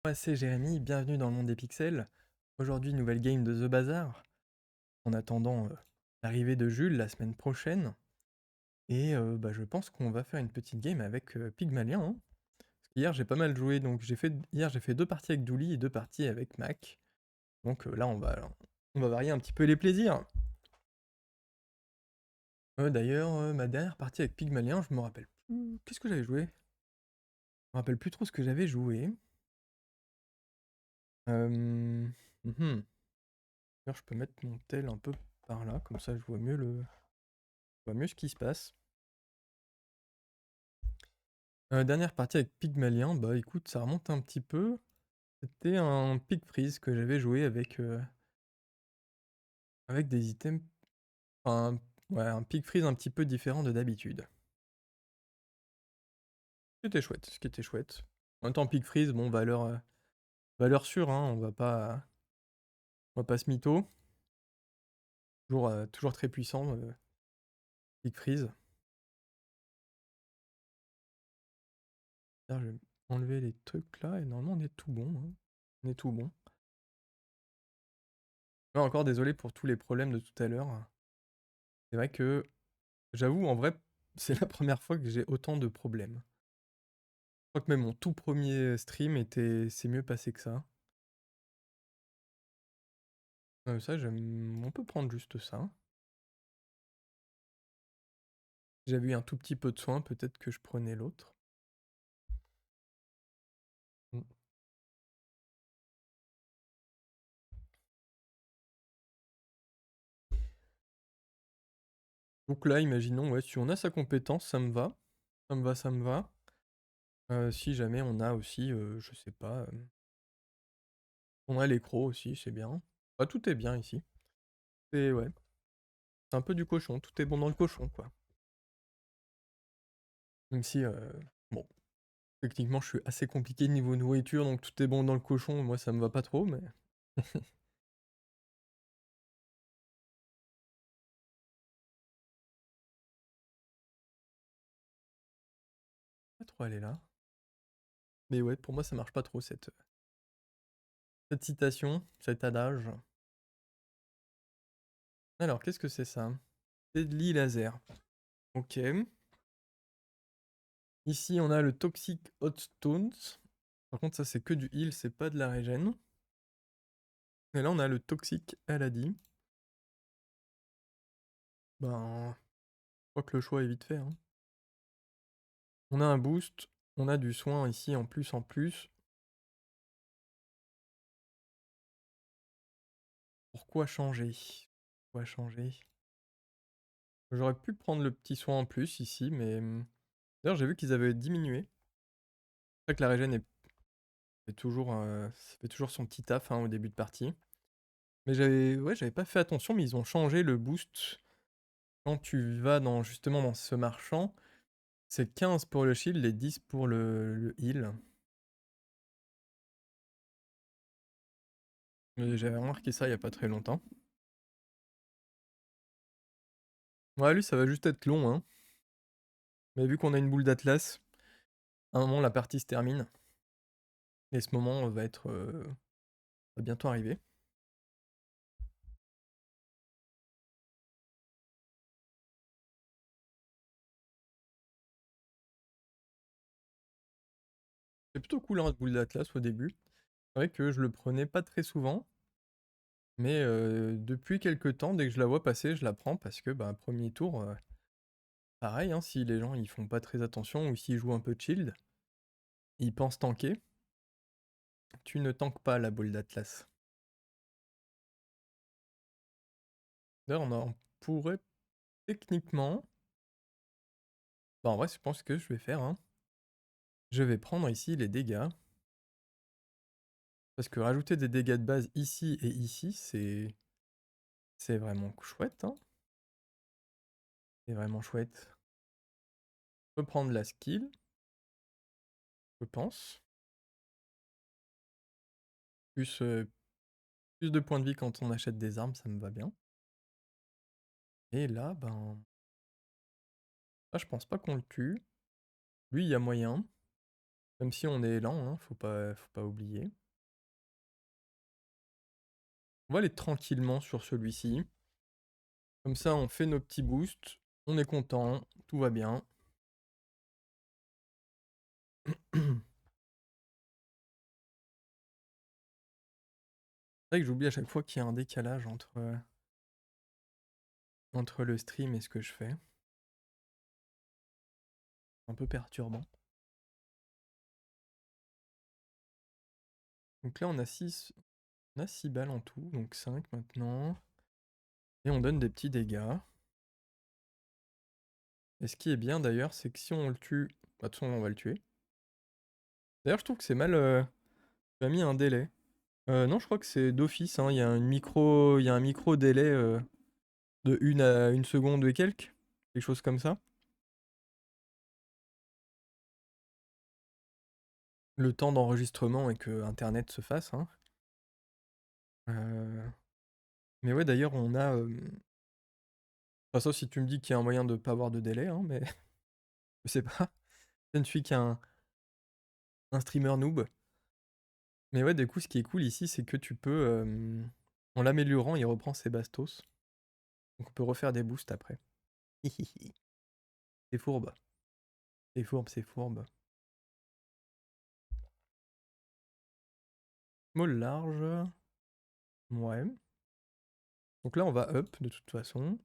Moi c'est Jérémy, bienvenue dans le monde des pixels. Aujourd'hui, nouvelle game de The Bazaar, en attendant l'arrivée de Jules la semaine prochaine. Et je pense qu'on va faire une petite game avec Pygmalion, hein. Parce qu'hier j'ai pas mal joué, donc hier j'ai fait 2 parties avec Dooley et 2 parties avec Mac. Donc là on va varier un petit peu les plaisirs. D'ailleurs, ma dernière partie avec Pygmalion, je me rappelle plus. Qu'est-ce que j'avais joué? Je me rappelle plus trop ce que j'avais joué. Mhm. D'ailleurs, je peux mettre mon tel un peu par là, comme ça je vois mieux je vois mieux ce qui se passe. Dernière partie avec Pygmalion, bah écoute, ça remonte un petit peu. C'était un Pig Freeze que j'avais joué avec des items. Enfin, ouais, un Pig Freeze un petit peu différent de d'habitude. Ce qui était chouette, ce qui était chouette. En même temps, Pig Freeze, bon, valeur sûre, hein, on va pas se mytho. Toujours très puissant, Pig Freeze. Là, je vais enlever les trucs là, et normalement on est tout bon, hein. On est tout bon. Ouais, encore désolé pour tous les problèmes de tout à l'heure. C'est vrai que, j'avoue, en vrai, c'est la première fois que j'ai autant de problèmes. Je crois que même mon tout premier stream c'est mieux passé que ça. Ça, on peut prendre juste ça. J'avais eu un tout petit peu de soin, peut-être que je prenais l'autre. Mm. Donc là, imaginons, ouais, si on a sa compétence, ça me va. Ça me va, ça me va. Si jamais on a aussi, je sais pas, on a l'écro aussi, c'est bien. Bah, tout est bien ici. Et ouais, c'est un peu du cochon, tout est bon dans le cochon, quoi. Même si, bon, techniquement, je suis assez compliqué niveau nourriture, donc tout est bon dans le cochon, moi ça me va pas trop, mais... Pas trop aller là. Mais ouais, pour moi ça marche pas trop cette citation, cet adage. Alors, qu'est-ce que c'est ça? Deadly laser. Ok. Ici, on a le Toxic Hot Stones. Par contre, ça, c'est que du heal, c'est pas de la régène. Et là, on a le Toxic Aladi. Ben, je crois que le choix est vite fait, hein. On a un boost, on a du soin ici en plus en plus. Pourquoi changer? Pourquoi changer? J'aurais pu prendre le petit soin en plus ici, mais... D'ailleurs, j'ai vu qu'ils avaient diminué. C'est vrai que la régène ça fait toujours son petit taf, hein, au début de partie. Mais j'avais pas fait attention, mais ils ont changé le boost quand tu vas justement dans ce marchand. C'est 15 pour le shield et 10 pour le heal. Mais j'avais remarqué ça il y a pas très longtemps. Ouais, lui, ça va juste être long, hein. Mais vu qu'on a une boule d'Atlas, à un moment, la partie se termine. Et ce moment va bientôt arriver. C'est plutôt cool, hein, cette boule d'Atlas au début. C'est vrai que je le prenais pas très souvent. Mais depuis quelques temps, dès que je la vois passer, je la prends parce que, bah, premier tour, pareil, hein, si les gens ils font pas très attention ou s'ils jouent un peu de shield, ils pensent tanker. Tu ne tankes pas la boule d'Atlas. D'ailleurs, on pourrait techniquement... Bah, en vrai, je pense que je vais faire, hein. Je vais prendre ici les dégâts. Parce que rajouter des dégâts de base ici et ici, c'est vraiment chouette, hein. C'est vraiment chouette. Je peux prendre la skill, je pense. Plus, plus de points de vie quand on achète des armes, ça me va bien. Et là, ben... Là, je pense pas qu'on le tue. Lui, il y a moyen. Même si on est lent, hein, faut pas oublier. On va aller tranquillement sur celui-ci. Comme ça, on fait nos petits boosts. On est content, tout va bien. C'est vrai que j'oublie à chaque fois qu'il y a un décalage entre le stream et ce que je fais. Un peu perturbant. Donc là, on a 6 balles en tout, donc 5 maintenant. Et on donne des petits dégâts. Et ce qui est bien d'ailleurs, c'est que si on le tue, bah, de toute façon on va le tuer. D'ailleurs, je trouve que c'est mal. Tu as mis un délai. Non, je crois que c'est d'office, hein. Il y a il y a un micro délai de 1 à 1 seconde et quelques. Quelque chose comme ça. Le temps d'enregistrement et que Internet se fasse, hein. Mais ouais, d'ailleurs, on a. Enfin, sauf si tu me dis qu'il y a un moyen de pas avoir de délai, hein, mais je sais pas. Je ne suis qu'un streamer noob. Mais ouais, du coup, ce qui est cool ici, c'est que tu peux. En l'améliorant, il reprend ses bastos. Donc on peut refaire des boosts après. C'est fourbe. C'est fourbe, c'est fourbe. Small large. Ouais. Donc là, on va up de toute façon.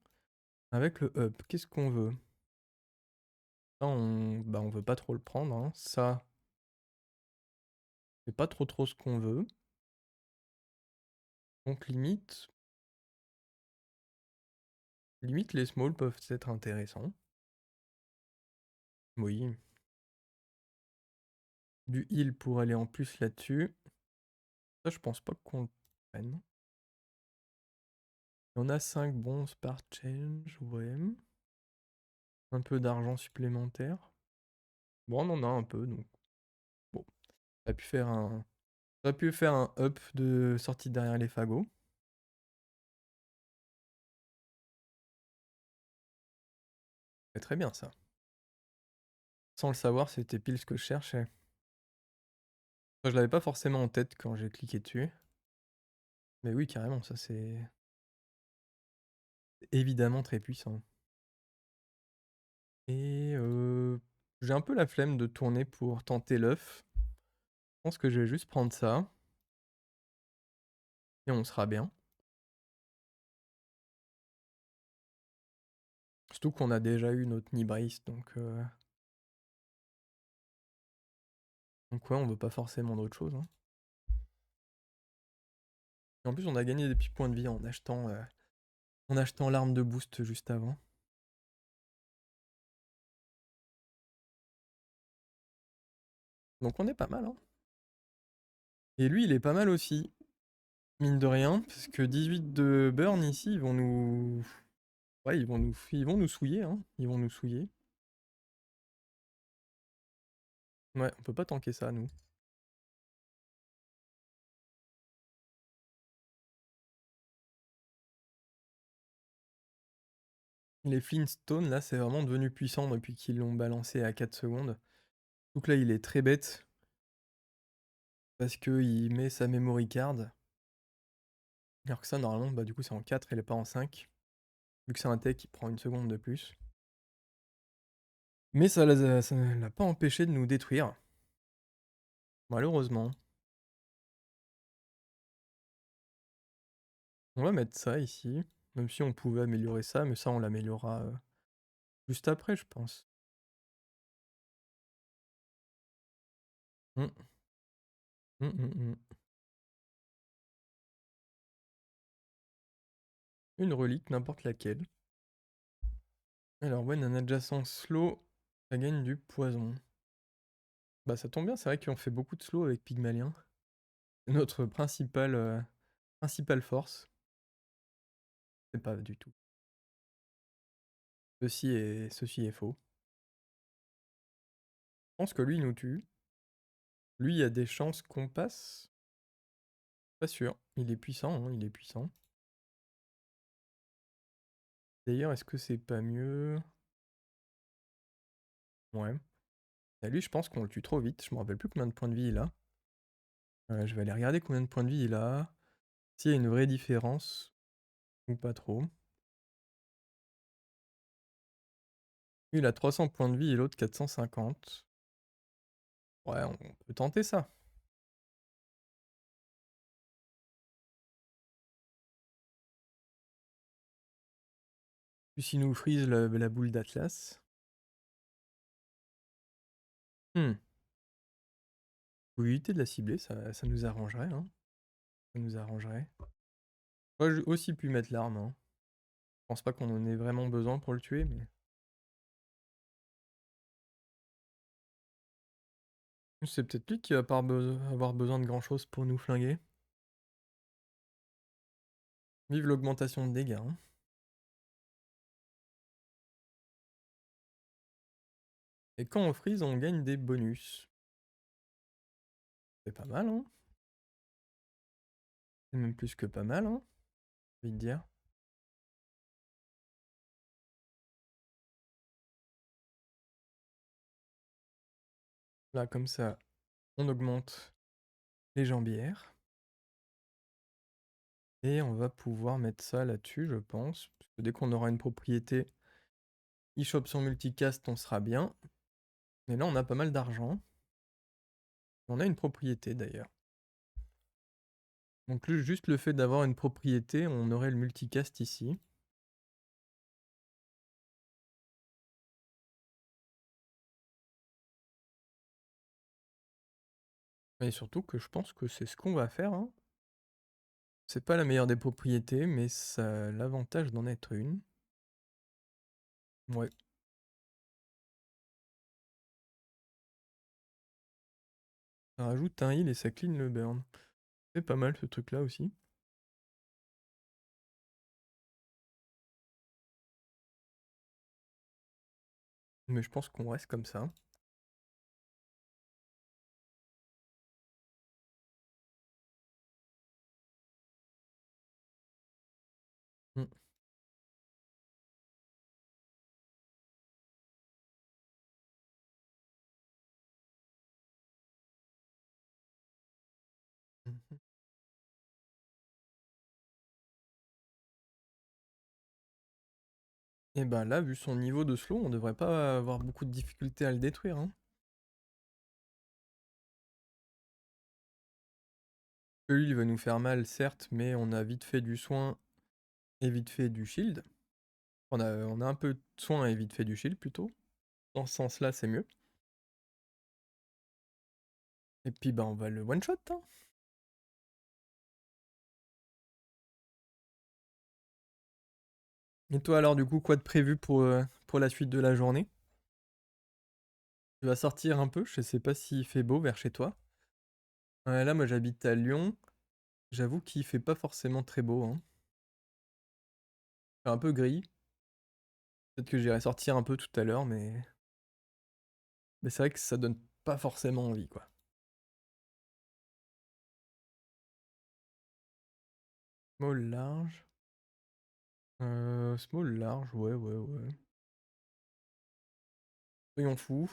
Avec le up, qu'est-ce qu'on veut? Ça, on veut pas trop le prendre, hein. Ça, c'est pas trop ce qu'on veut. Donc limite les smalls peuvent être intéressants. Oui. Du heal pour aller en plus là-dessus. Ça, je pense pas qu'on le prenne. On a 5 bons par change, ouais. Un peu d'argent supplémentaire. Bon, on en a un peu, donc bon. Ça a pu faire un up de sortie derrière les fagots. C'est très bien ça. Sans le savoir, c'était pile ce que je cherchais. Enfin, je l'avais pas forcément en tête quand j'ai cliqué dessus. Mais oui, carrément, ça c'est évidemment très puissant. Et j'ai un peu la flemme de tourner pour tenter l'œuf. Je pense que je vais juste prendre ça. Et on sera bien. Surtout qu'on a déjà eu notre Nibrace, donc ouais, on veut pas forcément d'autre chose, hein. Et en plus, on a gagné des petits points de vie en achetant l'arme de boost juste avant. Donc on est pas mal, hein. Et lui, il est pas mal aussi, mine de rien, parce que 18 de burn ici, ils vont nous... Ouais, ils vont nous souiller, hein. Ils vont nous souiller. Ouais, on peut pas tanker ça, nous. Les Flintstones, là, c'est vraiment devenu puissant depuis qu'ils l'ont balancé à 4 secondes. Donc là, il est très bête. Parce qu'il met sa memory card. Alors que ça, normalement, bah, du coup, c'est en 4, elle est pas en 5. Vu que c'est un tech, il prend 1 seconde de plus. Mais ça ne l'a pas empêché de nous détruire. Malheureusement. On va mettre ça ici. Même si on pouvait améliorer ça, mais ça, on l'améliorera juste après, je pense. Hum, hum. Une relique, n'importe laquelle. Alors, when un adjacent slow, ça gagne du poison. Bah, ça tombe bien, c'est vrai qu'on fait beaucoup de slow avec Pygmalien. C'est notre principale force. C'est pas du tout. Ceci est faux. Je pense que lui, il nous tue. Lui, il y a des chances qu'on passe. Pas sûr. Il est puissant, hein, il est puissant. D'ailleurs, est-ce que c'est pas mieux? Ouais. Et lui, je pense qu'on le tue trop vite. Je me rappelle plus combien de points de vie il a. Je vais aller regarder combien de points de vie il a. S'il y a une vraie différence ou pas trop. Lui, il a 300 points de vie et l'autre 450. Ouais, on peut tenter ça. Puis s'il nous freeze la boule d'Atlas. Hmm. Pour éviter de la cibler, ça nous arrangerait. Hein. Ça nous arrangerait. Moi, j'ai aussi pu mettre l'arme. Hein. Je pense pas qu'on en ait vraiment besoin pour le tuer, mais... C'est peut-être lui qui va pas avoir besoin de grand-chose pour nous flinguer. Vive l'augmentation de dégâts. Hein. Et quand on freeze, on gagne des bonus. C'est pas mal, hein. C'est même plus que pas mal, hein. J'ai envie de dire. Là, comme ça, on augmente les jambières. Et on va pouvoir mettre ça là-dessus, je pense. Parce que dès qu'on aura une propriété, il chope son multicast, on sera bien. Et là, on a pas mal d'argent. On a une propriété, d'ailleurs. Donc juste le fait d'avoir une propriété, on aurait le multicast ici. Et surtout que je pense que c'est ce qu'on va faire. Hein. C'est pas la meilleure des propriétés, mais ça a l'avantage d'en être une. Ouais. Ça rajoute un heal et ça clean le burn. C'est pas mal ce truc là aussi. Mais je pense qu'on reste comme ça. Mm. Mhm. Et bah là, vu son niveau de slow, on devrait pas avoir beaucoup de difficultés à le détruire. Hein. Lui, il va nous faire mal, certes, mais on a vite fait du soin et vite fait du shield. On a un peu de soin et vite fait du shield plutôt. Dans ce sens-là, c'est mieux. Et puis bah on va le one-shot. Hein. Et toi alors du coup, quoi de prévu pour la suite de la journée? Tu vas sortir un peu, je sais pas s'il fait beau vers chez toi. Ouais, là, moi j'habite à Lyon. J'avoue qu'il fait pas forcément très beau. Hein. C'est un peu gris. Peut-être que j'irai sortir un peu tout à l'heure, mais c'est vrai que ça donne pas forcément envie, quoi. Small large. Small large, ouais, ouais, ouais. Soyons fous.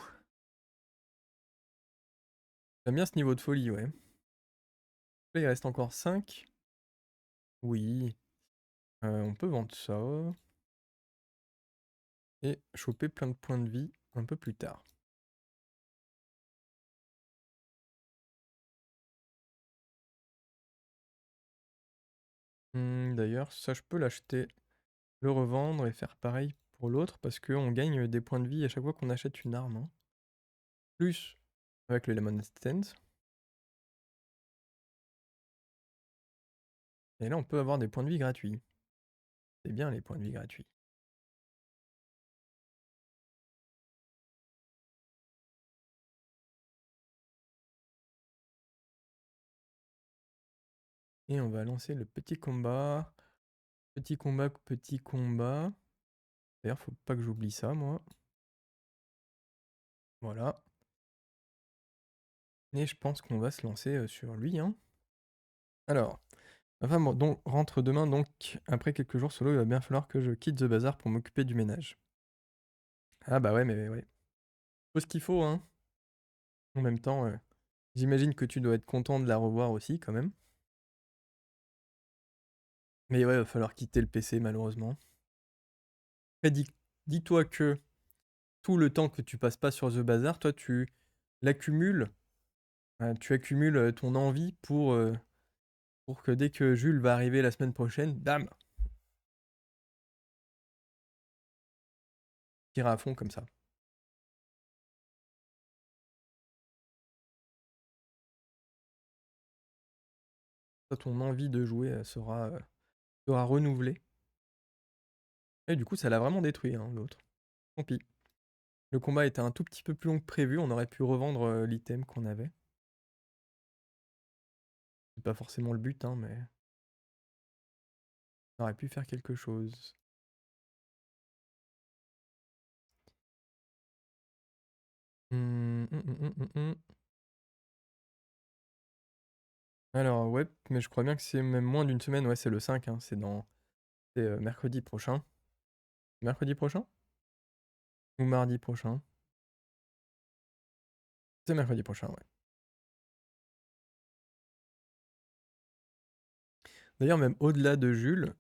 J'aime bien ce niveau de folie, ouais. Là, il reste encore 5. Oui. On peut vendre ça. Et choper plein de points de vie un peu plus tard. D'ailleurs, ça, je peux l'acheter, le revendre et faire pareil pour l'autre parce qu'on gagne des points de vie à chaque fois qu'on achète une arme. Hein. Plus avec le Lemon Stand. Et là, on peut avoir des points de vie gratuits. C'est bien les points de vie gratuits. Et on va lancer le petit combat. Petit combat, petit combat. D'ailleurs, faut pas que j'oublie ça, moi. Voilà. Et je pense qu'on va se lancer sur lui. Hein. Alors, ma femme rentre demain, donc après quelques jours solo, il va bien falloir que je quitte The Bazar pour m'occuper du ménage. Ah bah ouais, mais ouais. Faut ce qu'il faut, hein. En même temps, j'imagine que tu dois être content de la revoir aussi quand même. Mais ouais, va falloir quitter le PC malheureusement. Après, dis-toi que tout le temps que tu passes pas sur The Bazar, toi tu l'accumules, tu accumules ton envie pour que dès que Jules va arriver la semaine prochaine, bam, t'iras à fond comme ça. Toi, ton envie de jouer sera renouvelée. Et du coup, ça l'a vraiment détruit, hein, l'autre. Tant pis. Le combat était un tout petit peu plus long que prévu, on aurait pu revendre l'item qu'on avait. C'est pas forcément le but, hein, mais on aurait pu faire quelque chose. Hum. Alors, ouais, mais je crois bien que c'est même moins d'une semaine. Ouais, c'est le 5, hein, c'est mercredi prochain. Mercredi prochain? Ou mardi prochain? C'est mercredi prochain, ouais. D'ailleurs, même au-delà de Jules,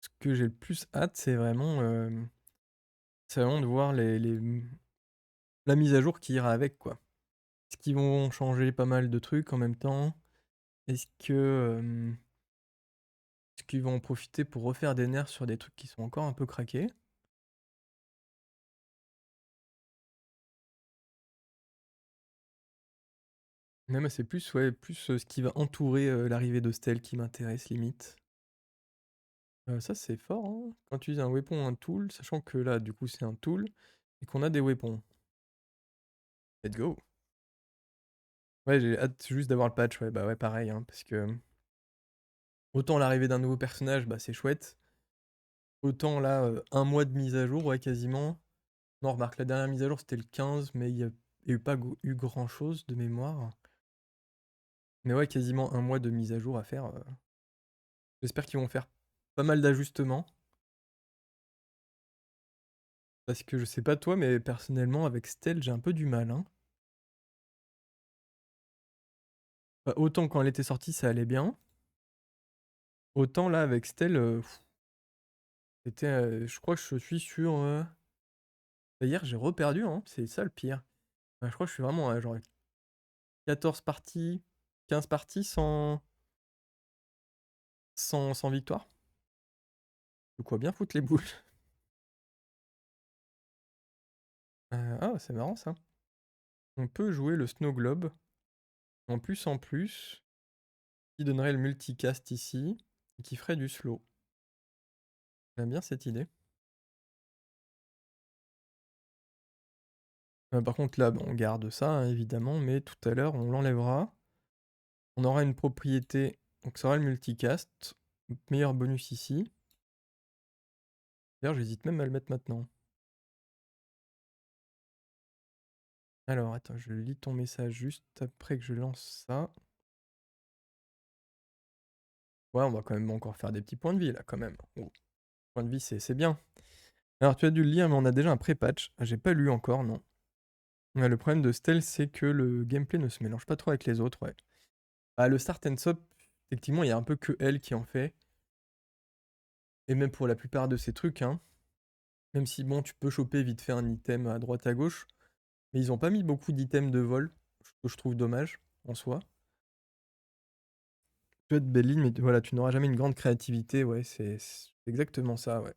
ce que j'ai le plus hâte, c'est vraiment de voir la mise à jour qui ira avec, quoi. Est-ce qu'ils vont changer pas mal de trucs en même temps? Est-ce que, est-ce qu'ils vont en profiter pour refaire des nerfs sur des trucs qui sont encore un peu craqués? Même c'est plus, ouais, plus ce qui va entourer l'arrivée de Stell qui m'intéresse limite. Ça c'est fort, hein, quand tu utilises un weapon, un tool, sachant que là du coup c'est un tool et qu'on a des weapons. Let's go. Ouais, j'ai hâte juste d'avoir le patch, ouais, bah ouais, pareil, hein, parce que autant l'arrivée d'un nouveau personnage, bah c'est chouette. Autant là, un mois de mise à jour, ouais, quasiment. Non, remarque, la dernière mise à jour c'était le 15, mais il y a eu pas eu grand chose de mémoire. Mais ouais, quasiment un mois de mise à jour à faire. J'espère qu'ils vont faire pas mal d'ajustements. Parce que je sais pas toi, mais personnellement, avec Stell, j'ai un peu du mal, hein. Bah, autant quand elle était sortie, ça allait bien. Autant là, avec Stell, je crois que je suis sur. Hier, j'ai reperdu, hein, c'est ça le pire. Je crois que je suis vraiment à genre 14 parties, 15 parties sans victoire. De quoi bien foutre les boules. Ah, c'est marrant ça. On peut jouer le Snow Globe en plus, qui donnerait le multicast ici, et qui ferait du slow. J'aime bien cette idée. Par contre là, on garde ça, hein, évidemment, mais tout à l'heure, on l'enlèvera. On aura une propriété, donc ça aura le multicast. Meilleur bonus ici. D'ailleurs, j'hésite même à le mettre maintenant. Alors, attends, je lis ton message juste après que je lance ça. Ouais, on va quand même encore faire des petits points de vie là, quand même. Oh, points de vie, c'est bien. Alors, tu as dû le lire, mais on a déjà un pré-patch. J'ai pas lu encore, non. Ouais, le problème de Stealth, c'est que le gameplay ne se mélange pas trop avec les autres, ouais. Ah, le Start and Stop, effectivement, il y a un peu que elle qui en fait. Et même pour la plupart de ces trucs, hein. Même si, bon, tu peux choper vite fait un item à droite à gauche. Mais ils ont pas mis beaucoup d'items de vol, ce que je trouve dommage, en soi. Tu peux être belle ligne, mais voilà, tu n'auras jamais une grande créativité, ouais, c'est exactement ça, ouais.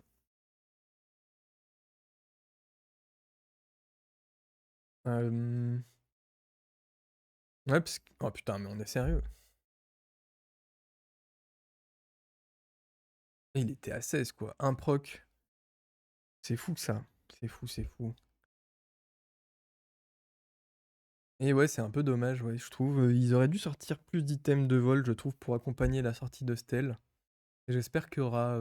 Euh, Ouais, parce que... Oh putain, mais on est sérieux. Il était à 16, quoi. Un proc. C'est fou, ça. C'est fou, c'est fou. Et ouais, c'est un peu dommage, ouais, je trouve. Ils auraient dû sortir plus d'items de vol, je trouve, pour accompagner la sortie de Stell. Et j'espère qu'il y aura...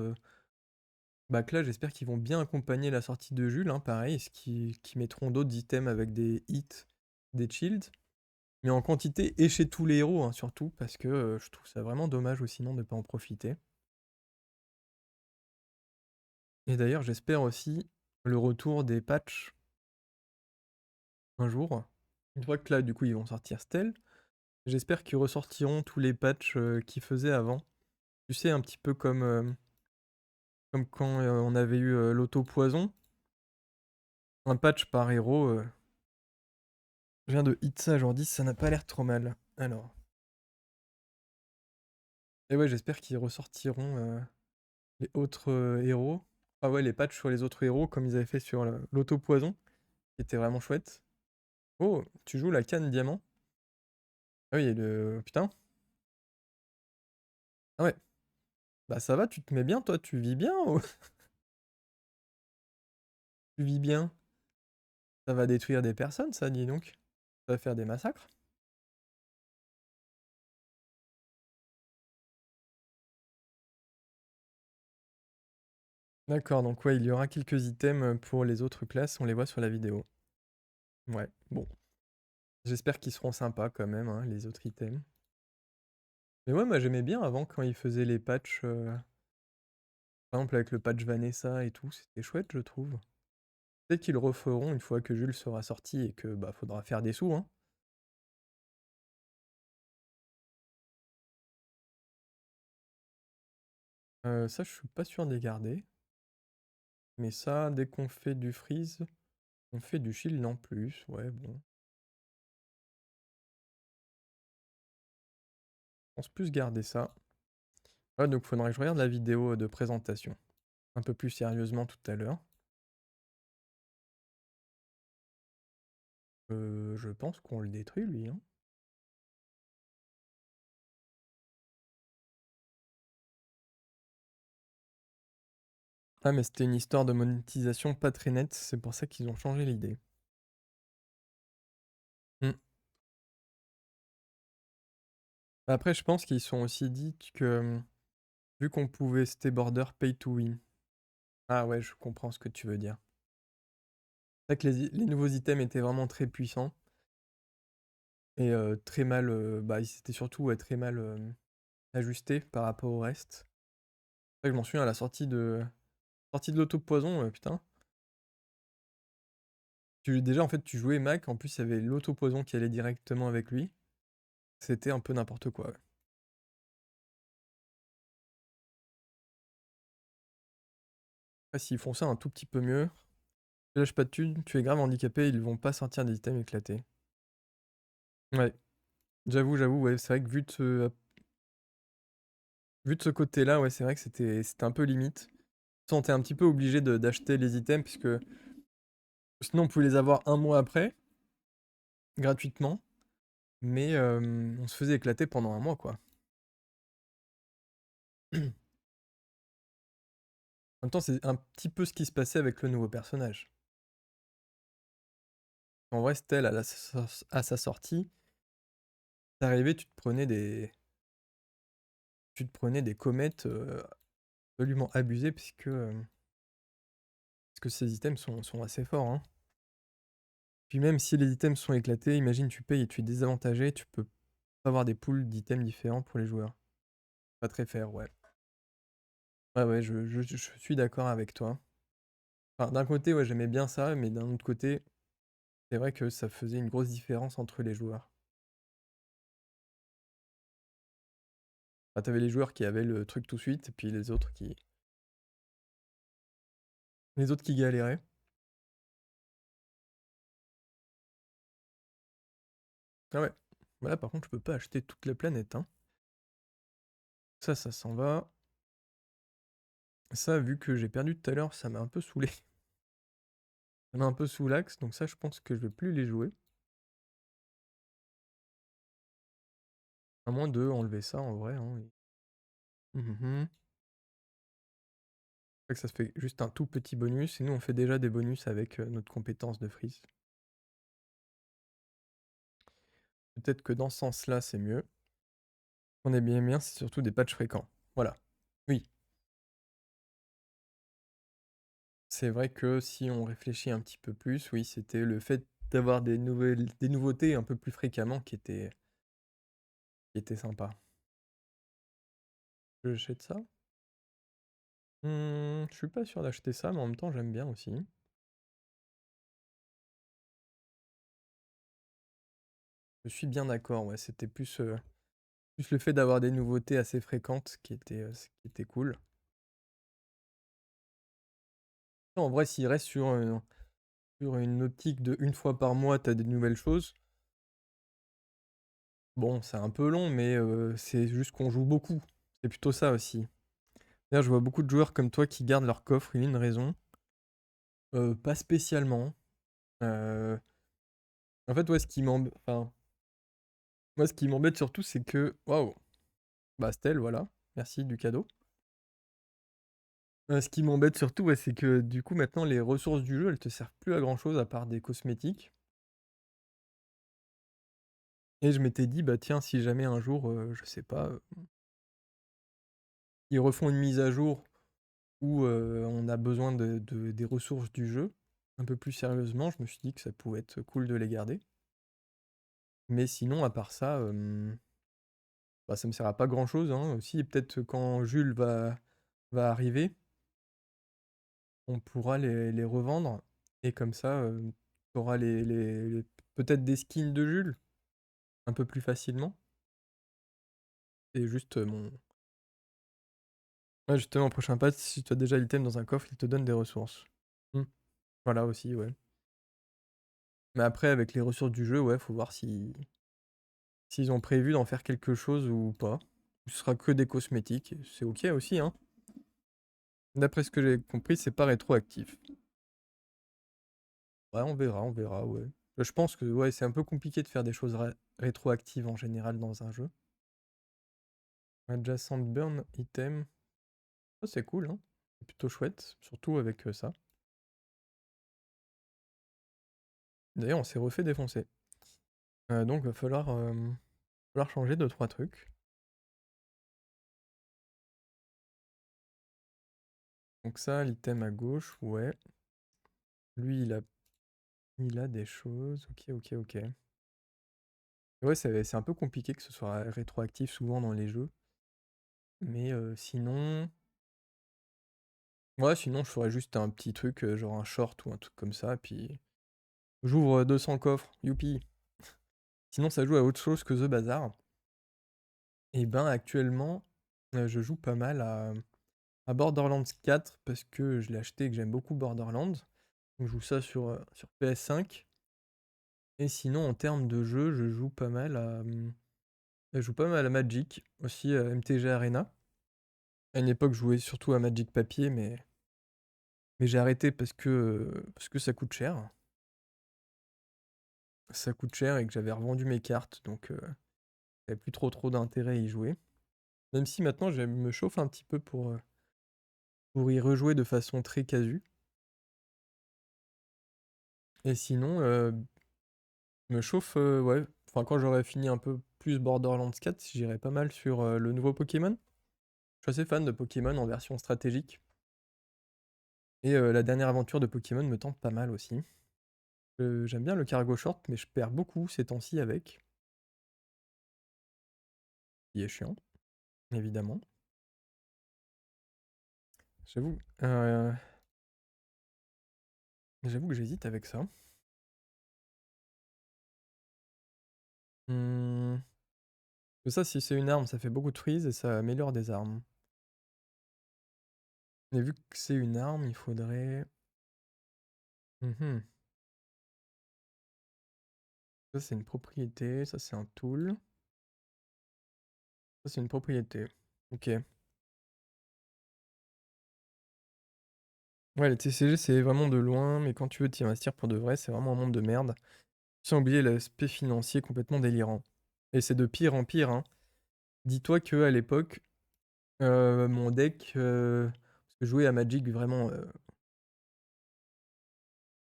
Bah que là, j'espère qu'ils vont bien accompagner la sortie de Jules, hein, pareil, qu'ils mettront d'autres items avec des hits, des shields, mais en quantité et chez tous les héros, hein, surtout, parce que je trouve ça vraiment dommage sinon de ne pas en profiter. Et d'ailleurs, j'espère aussi le retour des patchs un jour. Une fois que là, du coup, ils vont sortir Stell, j'espère qu'ils ressortiront tous les patchs qu'ils faisaient avant. Tu sais, un petit peu comme quand on avait eu l'auto-poison. Un patch par héros. Je viens de hit ça, genre 10, ça n'a pas l'air trop mal. Alors. Et ouais, j'espère qu'ils ressortiront les autres héros. Ah ouais, les patchs sur les autres héros, comme ils avaient fait sur l'auto-poison, qui était vraiment chouette. Oh, tu joues la canne diamant? Ah oui, et le. Putain. Ah ouais. Bah ça va, tu te mets bien, toi, tu vis bien ou... Tu vis bien. Ça va détruire des personnes, ça, dis donc. Ça va faire des massacres. D'accord, donc ouais, il y aura quelques items pour les autres classes, on les voit sur la vidéo. Ouais, bon. J'espère qu'ils seront sympas quand même, hein, les autres items. Mais ouais, moi j'aimais bien avant quand ils faisaient les patchs, par exemple avec le patch Vanessa et tout, c'était chouette, je trouve. Peut-être qu'ils le referont une fois que Jules sera sorti et que bah faudra faire des sous, hein. Ça, je suis pas sûr de les garder. Mais ça, dès qu'on fait du freeze, on fait du shield en plus. Ouais, bon. Je pense plus garder ça. Ouais, donc faudrait que je regarde la vidéo de présentation. Un peu plus sérieusement tout à l'heure. Je pense qu'on le détruit lui, hein. Ah mais c'était une histoire de monétisation pas très nette, c'est pour ça qu'ils ont changé l'idée. Hmm. Après je pense qu'ils sont aussi dit que vu qu'on pouvait c'était border pay to win. Ah ouais, je comprends ce que tu veux dire. C'est vrai que les nouveaux items étaient vraiment très puissants et très mal, bah ils étaient surtout très mal ajustés par rapport au reste. C'est vrai que je m'en souviens à la sortie de l'auto-poison, putain. Déjà en fait tu jouais Mac, en plus il y avait l'auto-poison qui allait directement avec lui. C'était un peu n'importe quoi. Ouais. Après, s'ils font ça un tout petit peu mieux, tu lâches pas de thunes, tu es grave handicapé, ils vont pas sortir des items éclatés. Ouais, j'avoue, ouais, c'est vrai que vu de ce côté-là, ouais, c'est vrai que c'était un peu limite. On était un petit peu obligé d'acheter les items, puisque sinon on pouvait les avoir un mois après, gratuitement, mais on se faisait éclater pendant un mois, quoi. En même temps, c'est un petit peu ce qui se passait avec le nouveau personnage. En vrai, Stell, à sa sortie, t'arrivais, tu te prenais des comètes absolument abusées, parce que ces items sont assez forts, hein. Puis même si les items sont éclatés, imagine tu payes et tu es désavantagé, tu peux pas avoir des pools d'items différents pour les joueurs. Pas très fair, ouais. Ouais, ouais, je suis d'accord avec toi. Enfin, d'un côté, ouais, j'aimais bien ça, mais d'un autre côté, c'est vrai que ça faisait une grosse différence entre les joueurs. Enfin, t'avais les joueurs qui avaient le truc tout de suite, et puis les autres qui galéraient. Ah ouais. Voilà, par contre, je peux pas acheter toute la planète, hein. Ça s'en va. Ça, vu que j'ai perdu tout à l'heure, ça m'a un peu saoulé. Ça m'a un peu saoulax, donc ça, je pense que je vais plus les jouer. À moins de enlever ça en vrai, hein. Mhm. C'est vrai que ça se fait juste un tout petit bonus, et nous on fait déjà des bonus avec notre compétence de freeze. Peut-être que dans ce sens-là, c'est mieux. On est bien, c'est surtout des patchs fréquents. Voilà. Oui, c'est vrai que si on réfléchit un petit peu plus, oui, c'était le fait d'avoir des nouveautés un peu plus fréquemment qui était sympa. J'achète ça? Je suis pas sûr d'acheter ça, mais en même temps j'aime bien aussi. Je suis bien d'accord, ouais, c'était plus le fait d'avoir des nouveautés assez fréquentes ce qui était cool. En vrai, s'il reste sur une optique de une fois par mois, t'as des nouvelles choses, bon, c'est un peu long, mais c'est juste qu'on joue beaucoup. C'est plutôt ça aussi. D'ailleurs, je vois beaucoup de joueurs comme toi qui gardent leur coffre, il y a une raison. Pas spécialement. Euh, En fait, ouais, moi, ce qui m'embête surtout, c'est que... Waouh! Bah, Stell, voilà. Merci du cadeau. Ce qui m'embête surtout, ouais, c'est que du coup, maintenant, les ressources du jeu, elles te servent plus à grand-chose à part des cosmétiques. Et je m'étais dit, bah tiens, si jamais un jour, je sais pas, ils refont une mise à jour où on a besoin des ressources du jeu, un peu plus sérieusement, je me suis dit que ça pouvait être cool de les garder. Mais sinon, à part ça, bah, ça me sert à pas grand-chose, hein. Aussi, peut-être quand Jules va arriver, on pourra les revendre. Et comme ça, tu auras peut-être des skins de Jules, un peu plus facilement. Et juste Ouais, justement, au prochain patch, si tu as déjà l'item dans un coffre, il te donne des ressources. Hmm. Voilà aussi, ouais. Mais après, avec les ressources du jeu, ouais, faut voir si s'ils ont prévu d'en faire quelque chose ou pas. Ce sera que des cosmétiques, c'est ok aussi, hein. D'après ce que j'ai compris, c'est pas rétroactif. Ouais, on verra, ouais. Je pense que ouais, c'est un peu compliqué de faire des choses rétroactives en général dans un jeu. Adjacent burn item. Ça, c'est cool, hein. C'est plutôt chouette, surtout avec ça. D'ailleurs, on s'est refait défoncer. Donc, falloir changer deux trois trucs. Donc ça, l'item à gauche, ouais. Lui, il a des choses. Ok, ok, ok. Ouais, c'est un peu compliqué que ce soit rétroactif souvent dans les jeux. Mais sinon... Ouais, sinon je ferais juste un petit truc, genre un short ou un truc comme ça, puis j'ouvre 200 coffres, youpi. Sinon ça joue à autre chose que The Bazaar. Et ben actuellement, je joue pas mal à Borderlands 4 parce que je l'ai acheté et que j'aime beaucoup Borderlands. Donc je joue ça sur PS5. Et sinon en termes de jeu, je joue pas mal à Magic, aussi à MTG Arena. À une époque, je jouais surtout à Magic Papier, mais j'ai arrêté parce que ça coûte cher. Ça coûte cher et que j'avais revendu mes cartes, donc j'avais plus trop d'intérêt à y jouer. Même si maintenant, je me chauffe un petit peu pour y rejouer de façon très casu. Et sinon, me chauffe, ouais, enfin quand j'aurai fini un peu plus Borderlands 4, j'irai pas mal sur le nouveau Pokémon. Je suis assez fan de Pokémon en version stratégique. Et la dernière aventure de Pokémon me tente pas mal aussi. J'aime bien le cargo short, mais je perds beaucoup ces temps-ci avec. Il est chiant, évidemment. J'avoue, euh, j'avoue que j'hésite avec ça. Hmm, ça, si c'est une arme, ça fait beaucoup de freeze et ça améliore des armes. Mais vu que c'est une arme, il faudrait... Mhm. Ça, c'est une propriété. Ça, c'est un tool. Ça, c'est une propriété. Ok. Ouais, les TCG, c'est vraiment de loin, mais quand tu veux t'y investir pour de vrai, c'est vraiment un monde de merde. Sans oublier l'aspect financier complètement délirant. Et c'est de pire en pire, hein. Dis-toi que à l'époque, mon deck, parce que je jouais à Magic vraiment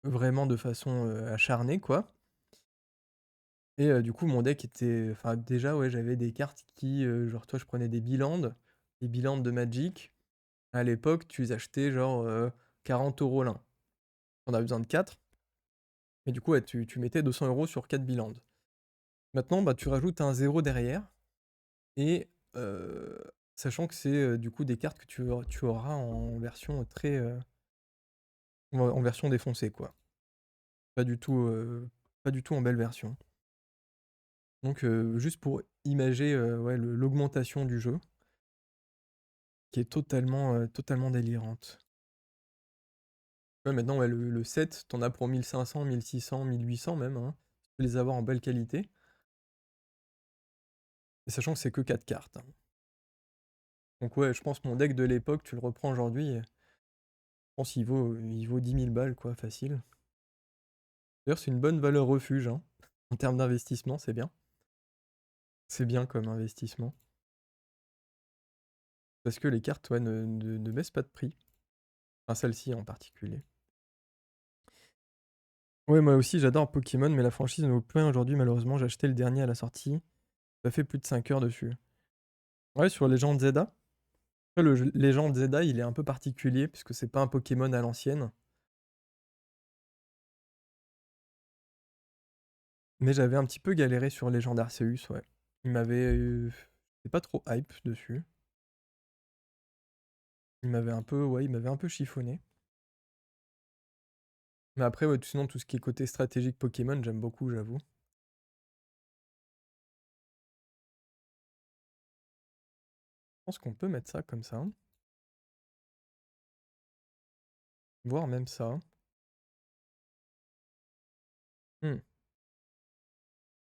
de façon acharnée, quoi. Et du coup, mon deck était. Enfin, déjà, ouais, j'avais des cartes qui. Genre, toi, je prenais des Bilandes. Les Bilandes de Magic. À l'époque, tu les achetais genre 40 € l'un. On a besoin de 4. Et du coup, ouais, tu mettais 200 € sur 4 Bilandes. Maintenant, bah, tu rajoutes un zéro derrière. Et sachant que c'est du coup des cartes que tu auras en version en version défoncée, quoi. Pas du tout, pas du tout en belle version. Donc juste pour imager ouais, l'augmentation du jeu, qui est totalement délirante. Ouais, maintenant, ouais, le set, t'en as pour 1500, 1600, 1800 même, hein. Tu peux les avoir en belle qualité. Et sachant que c'est que 4 cartes, hein. Donc ouais, je pense que mon deck de l'époque, tu le reprends aujourd'hui, je pense qu'il vaut 10 000 balles, quoi, facile. D'ailleurs, c'est une bonne valeur refuge, hein. En termes d'investissement, c'est bien. C'est bien comme investissement. Parce que les cartes, ouais, ne baissent pas de prix. Enfin, celle-ci en particulier. Ouais, moi aussi, j'adore Pokémon, mais la franchise ne vaut plus rien aujourd'hui, malheureusement. J'ai acheté le dernier à la sortie. Ça fait plus de 5 heures dessus. Ouais, sur Legend Zelda. Après, le Legend Zelda, il est un peu particulier, puisque c'est pas un Pokémon à l'ancienne. Mais j'avais un petit peu galéré sur Legend Arceus, ouais. Il m'avait... J'étais pas trop hype dessus. Il m'avait un peu chiffonné. Mais après, ouais, sinon, tout ce qui est côté stratégique Pokémon, j'aime beaucoup, j'avoue. Je pense qu'on peut mettre ça comme ça. Voire même ça. Hmm.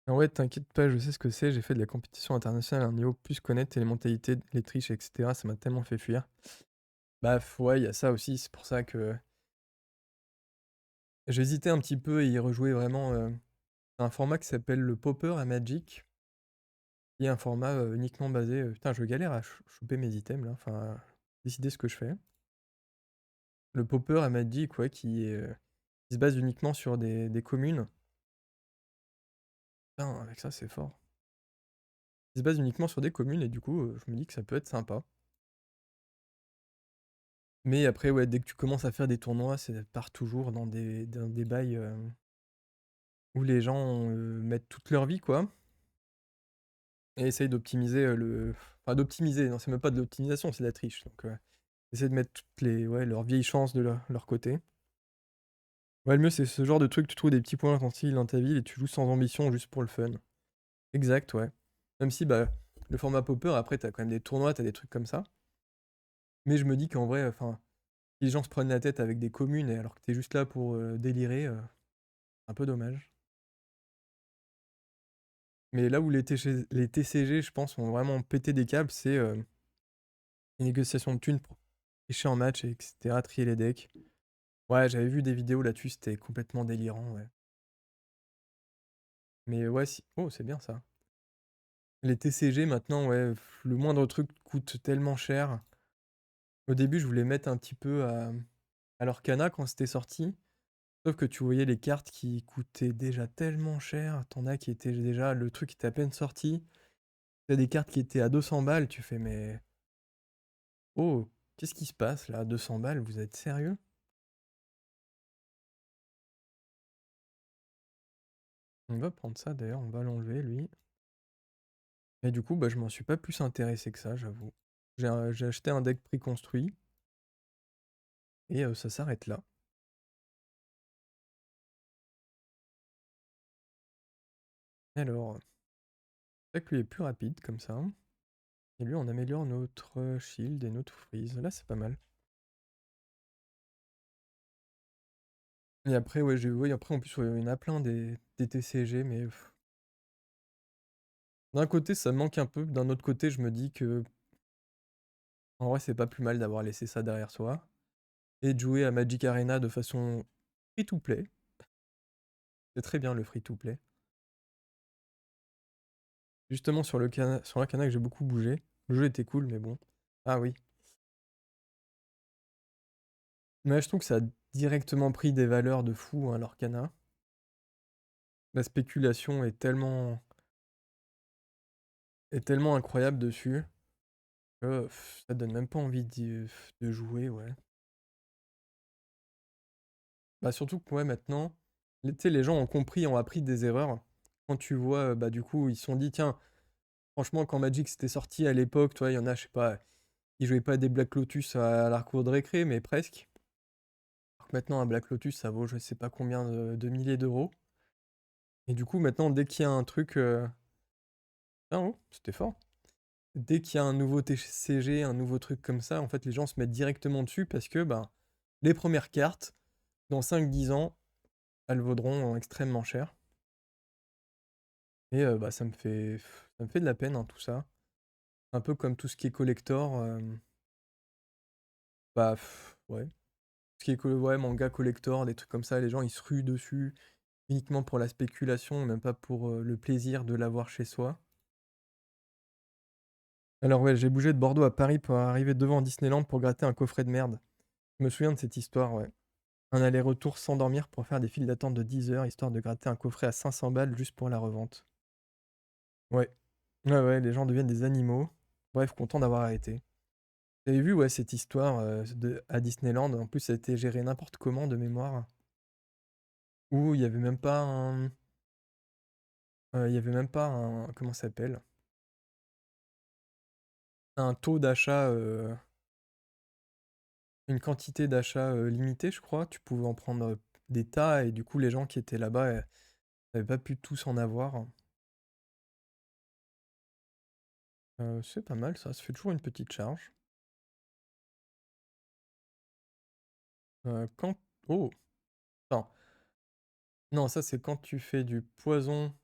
Ah ouais, t'inquiète pas, je sais ce que c'est. J'ai fait de la compétition internationale à un niveau plus connaître les mentalités, les triches, etc. Ça m'a tellement fait fuir. Bah ouais, il y a ça aussi. C'est pour ça que j'hésitais un petit peu à y rejouer vraiment. C'est un format qui s'appelle le Popper à Magic. Qui est un format uniquement basé. Putain, je galère à choper mes items là. Enfin, à décider ce que je fais. Le Popper à Magic, ouais, qui se base uniquement sur des communes. Putain, avec ça, c'est fort. Il se base uniquement sur des communes et du coup, je me dis que ça peut être sympa. Mais après, ouais, dès que tu commences à faire des tournois, ça part toujours dans des bails où les gens mettent toute leur vie, quoi, et essayent d'optimiser Enfin, d'optimiser, non, c'est même pas de l'optimisation, c'est de la triche. Donc, essayer de mettre ouais, leurs vieilles chances de leur côté. Ouais, le mieux, c'est ce genre de truc, tu trouves des petits points infantiles dans ta ville et tu joues sans ambition juste pour le fun. Exact, ouais. Même si, bah, le format Popper, après, t'as quand même des tournois, t'as des trucs comme ça. Mais je me dis qu'en vrai, enfin, si les gens se prennent la tête avec des communes alors que t'es juste là pour délirer, un peu dommage. Mais là où les TCG, je pense, ont vraiment pété des câbles, c'est les négociations de thunes pour pêcher en match, etc., trier les decks. Ouais, j'avais vu des vidéos là-dessus, c'était complètement délirant, ouais. Mais ouais, si... Oh, c'est bien ça. Les TCG, maintenant, ouais, le moindre truc coûte tellement cher. Au début, je voulais mettre un petit peu à l'Orcana quand c'était sorti. Sauf que tu voyais les cartes qui coûtaient déjà tellement cher. T'en as qui étaient déjà... Le truc était à peine sorti. T'as des cartes qui étaient à 200 balles. Tu fais, mais... Oh, qu'est-ce qui se passe là? 200 balles, vous êtes sérieux? On va prendre ça d'ailleurs, on va l'enlever lui. Et du coup, bah, je m'en suis pas plus intéressé que ça, j'avoue. J'ai acheté un deck préconstruit et ça s'arrête là. Alors, le deck lui est plus rapide comme ça. Et lui, on améliore notre shield et notre freeze. Là, c'est pas mal. Et après, ouais, après en plus, ouais, il y en a plein des TCG, mais d'un côté, ça me manque un peu. D'un autre côté, je me dis que en vrai, c'est pas plus mal d'avoir laissé ça derrière soi et de jouer à Magic Arena de façon free-to-play. C'est très bien le free-to-play. Justement, sur Arcana que j'ai beaucoup bougé. Le jeu était cool, mais bon. Ah oui. Mais je trouve que ça a directement pris des valeurs de fou, hein, l'Arcana. La spéculation est tellement incroyable dessus que ça donne même pas envie de jouer, ouais. Bah surtout que ouais, maintenant, tu sais, les gens ont compris, ont appris des erreurs. Quand tu vois, bah du coup, ils se sont dit, tiens, franchement, quand Magic s'était sorti à l'époque, toi, il y en a, je sais pas, ils jouaient pas des Black Lotus à la cour de récré, mais presque. Alors que maintenant, un Black Lotus, ça vaut je sais pas combien de milliers d'euros. Et du coup, maintenant, dès qu'il y a un truc. Ah oh, c'était fort. Dès qu'il y a un nouveau TCG, un nouveau truc comme ça, en fait, les gens se mettent directement dessus parce que ben, les premières cartes, dans 5-10 ans, elles vaudront extrêmement cher. Et bah, ça me fait de la peine, hein, tout ça. Un peu comme tout ce qui est collector. Bah, ouais. Ce qui est ouais, manga collector, des trucs comme ça, les gens ils se ruent dessus uniquement pour la spéculation, même pas pour le plaisir de l'avoir chez soi. Alors ouais, j'ai bougé de Bordeaux à Paris pour arriver devant Disneyland pour gratter un coffret de merde. Je me souviens de cette histoire, ouais. Un aller-retour sans dormir pour faire des files d'attente de 10 heures, histoire de gratter un coffret à 500 balles juste pour la revente. Ouais. Ouais, ouais, les gens deviennent des animaux. Bref, content d'avoir arrêté. J'avais vu, ouais, cette histoire à Disneyland. En plus, ça a été géré n'importe comment de mémoire. Où il y avait même pas un. Il y avait même pas un. Comment ça s'appelle? Un taux d'achat. Une quantité d'achat limitée, je crois. Tu pouvais en prendre des tas et du coup, les gens qui étaient là-bas n'avaient pas pu tous en avoir. C'est pas mal ça, ça fait toujours une petite charge. Quand. Oh! Attends. Non, ça c'est quand tu fais du poison.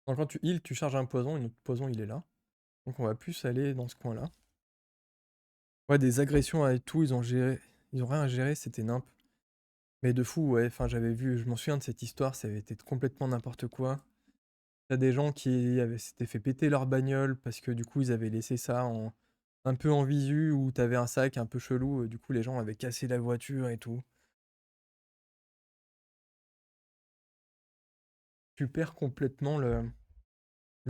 Non, quand tu heal, tu charges un poison et notre poison il est là. Donc on va plus aller dans ce coin-là. Ouais, des agressions et tout, ils ont géré. Ils ont rien géré, c'était nimp. Mais de fou, ouais, enfin j'avais vu, je m'en souviens de cette histoire, ça avait été complètement n'importe quoi. T'as des gens qui s'étaient fait péter leur bagnole parce que du coup ils avaient laissé ça un peu en visu ou t'avais un sac un peu chelou, du coup les gens avaient cassé la voiture et tout. Tu perds complètement le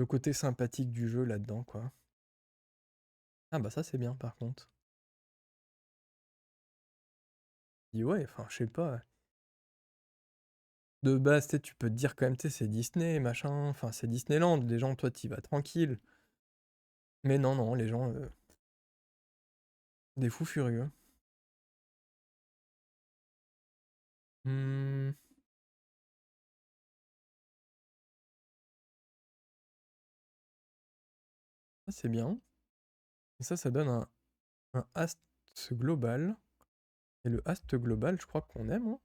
côté sympathique du jeu là-dedans, quoi. Ah bah ça c'est bien par contre. Dis ouais, enfin je sais pas. De base, tu peux te dire quand même, c'est Disney, machin, enfin c'est Disneyland, les gens, toi t'y vas tranquille. Mais non, non, les gens, des fous furieux. Hmm, ça c'est bien. Et ça donne un hast global. Et le hast global, je crois qu'on aime, hein.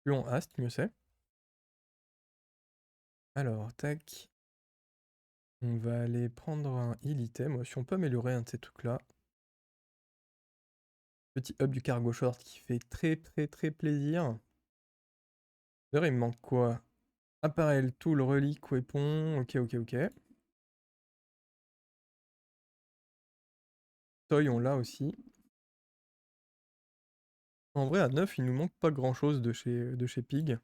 Plus on hast, mieux c'est. Alors, tac. On va aller prendre un heal item. Si on peut améliorer un de ces trucs-là. Petit up du cargo short qui fait très très très plaisir. D'ailleurs, il me manque quoi? Appareil, tool, relique, weapon. Ok, ok, ok. Toy, on l'a aussi. En vrai, à 9, il nous manque pas grand-chose de chez Pig.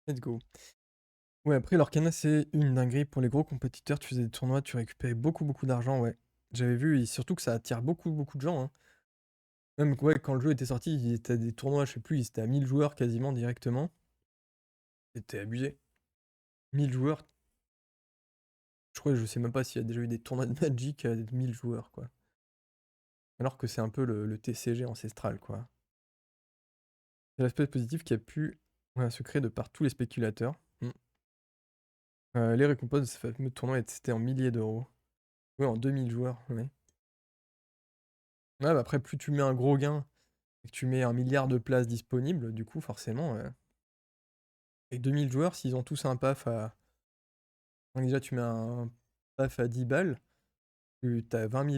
Let's go. Ouais, après, l'Orcana, c'est une dinguerie pour les gros compétiteurs. Tu faisais des tournois, tu récupérais beaucoup, beaucoup d'argent, ouais. J'avais vu, et surtout que ça attire beaucoup, beaucoup de gens, hein. Même ouais, quand le jeu était sorti, il était à des tournois, je sais plus, il était à 1000 joueurs quasiment directement. C'était abusé. 1000 joueurs, je crois, je sais même pas s'il y a déjà eu des tournois de Magic à 1000 joueurs, quoi. Alors que c'est un peu le TCG ancestral, quoi. C'est l'aspect positif qui a pu ouais, se créer de par tous les spéculateurs. Les récompenses de ce fameux tournoi c'était en milliers d'euros. Ouais, en 2000 joueurs, ouais. Ouais, bah après, plus tu mets un gros gain et que tu mets 1 milliard de places disponibles, du coup, forcément, avec 2000 joueurs, s'ils ont tous un PAF à. Donc déjà, tu mets un PAF à 10 balles, tu as 20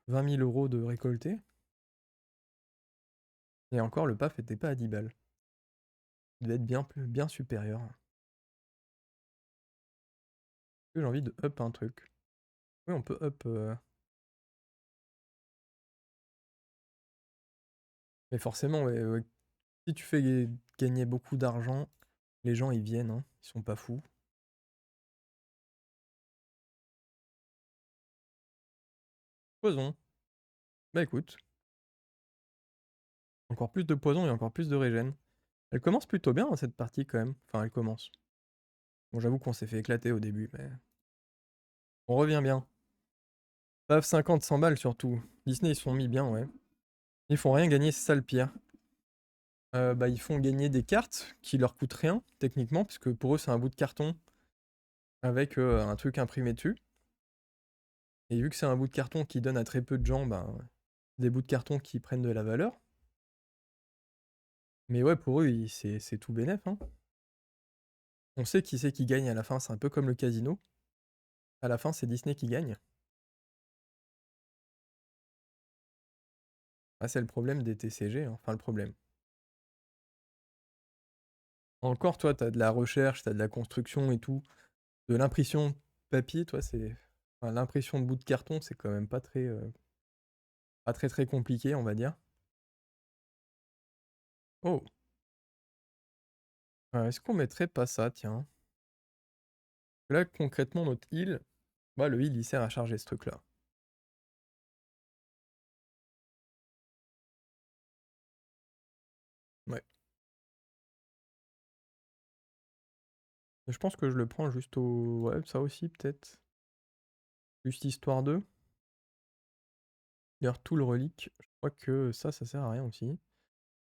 000 euros de récolté, et encore, le PAF était pas à 10 balles. Il devait être bien supérieur. J'ai envie de up un truc. Oui, on peut up. Mais forcément, ouais, ouais, si tu fais gagner beaucoup d'argent, les gens ils viennent, hein, ils sont pas fous. Poison. Bah écoute, encore plus de poison et encore plus de régène. Elle commence plutôt bien, hein, cette partie quand même. Enfin, elle commence. Bon, j'avoue qu'on s'est fait éclater au début, mais on revient bien. Paf, 50, 100 balles surtout. Disney, ils se sont mis bien, ouais. Ils font rien gagner, c'est ça le pire. Bah, ils font gagner des cartes qui leur coûtent rien, techniquement, parce que pour eux, c'est un bout de carton avec un truc imprimé dessus. Et vu que c'est un bout de carton qui donne à très peu de gens, ben, des bouts de carton qui prennent de la valeur. Mais ouais, pour eux, c'est tout bénef, hein. On sait qui c'est qui gagne à la fin, c'est un peu comme le casino. À la fin, c'est Disney qui gagne. Ah, c'est le problème des TCG, hein. Enfin le problème. Encore, toi, t'as de la recherche, t'as de la construction et tout. De l'impression papier, toi, c'est... Enfin, l'impression de bout de carton, c'est quand même pas très très compliqué, on va dire. Oh, est-ce qu'on mettrait pas ça, tiens? Là, concrètement, notre heal, bah, le heal, il sert à charger ce truc-là. Ouais. Je pense que je le prends juste au... Ouais, ça aussi, peut-être. Juste histoire d'eux. D'ailleurs, tout le relique, je crois que ça sert à rien aussi.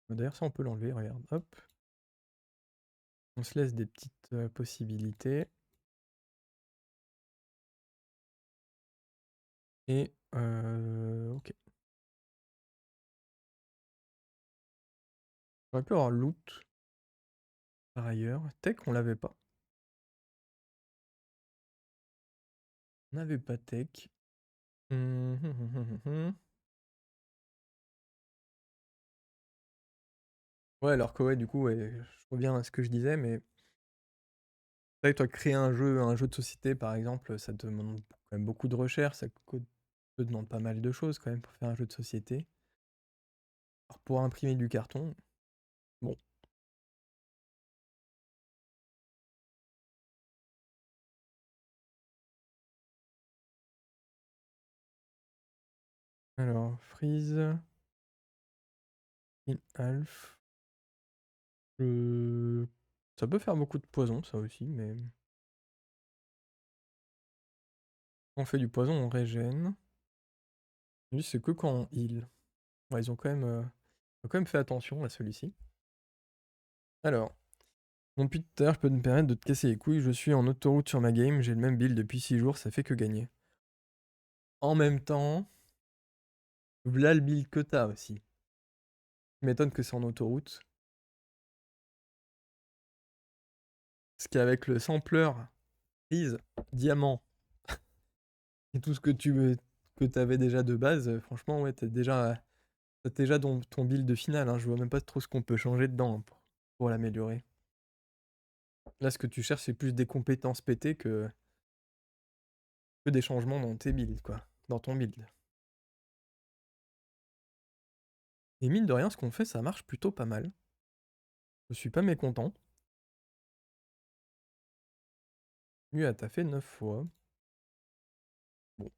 D'ailleurs, ça, on peut l'enlever, regarde. Hop. On se laisse des petites possibilités. Et... ok. On aurait pu avoir loot. Par ailleurs. Tech, on l'avait pas. On n'avait pas tech. Hum. Ouais, alors que ouais, du coup, ouais, je reviens à ce que je disais, mais c'est vrai que toi, créer un jeu de société, par exemple, ça te demande quand même beaucoup de recherche, te demande pas mal de choses quand même pour faire un jeu de société. Alors pour imprimer du carton, bon. Alors, freeze, in half. Ça peut faire beaucoup de poison, ça aussi, mais... Quand on fait du poison, on régène. Lui, c'est que quand on heal. Ouais, ils ont quand même fait attention à celui-ci. Alors, mon puits de terre, je peux me permettre de te casser les couilles, je suis en autoroute sur ma game, j'ai le même build depuis 6 jours, ça fait que gagner. En même temps, v'là le build que t'as aussi. Je m'étonne que c'est en autoroute. Parce qu'avec le sampler, prise, diamant, et tout ce que que t'avais déjà de base, franchement, ouais, t'as déjà ton build final, hein, je vois même pas trop ce qu'on peut changer dedans hein, pour l'améliorer. Là, ce que tu cherches, c'est plus des compétences pétées que des changements dans tes builds, quoi. Dans ton build. Et mine de rien, ce qu'on fait, ça marche plutôt pas mal. Je suis pas mécontent. Lui a taffé 9 fois. Bon.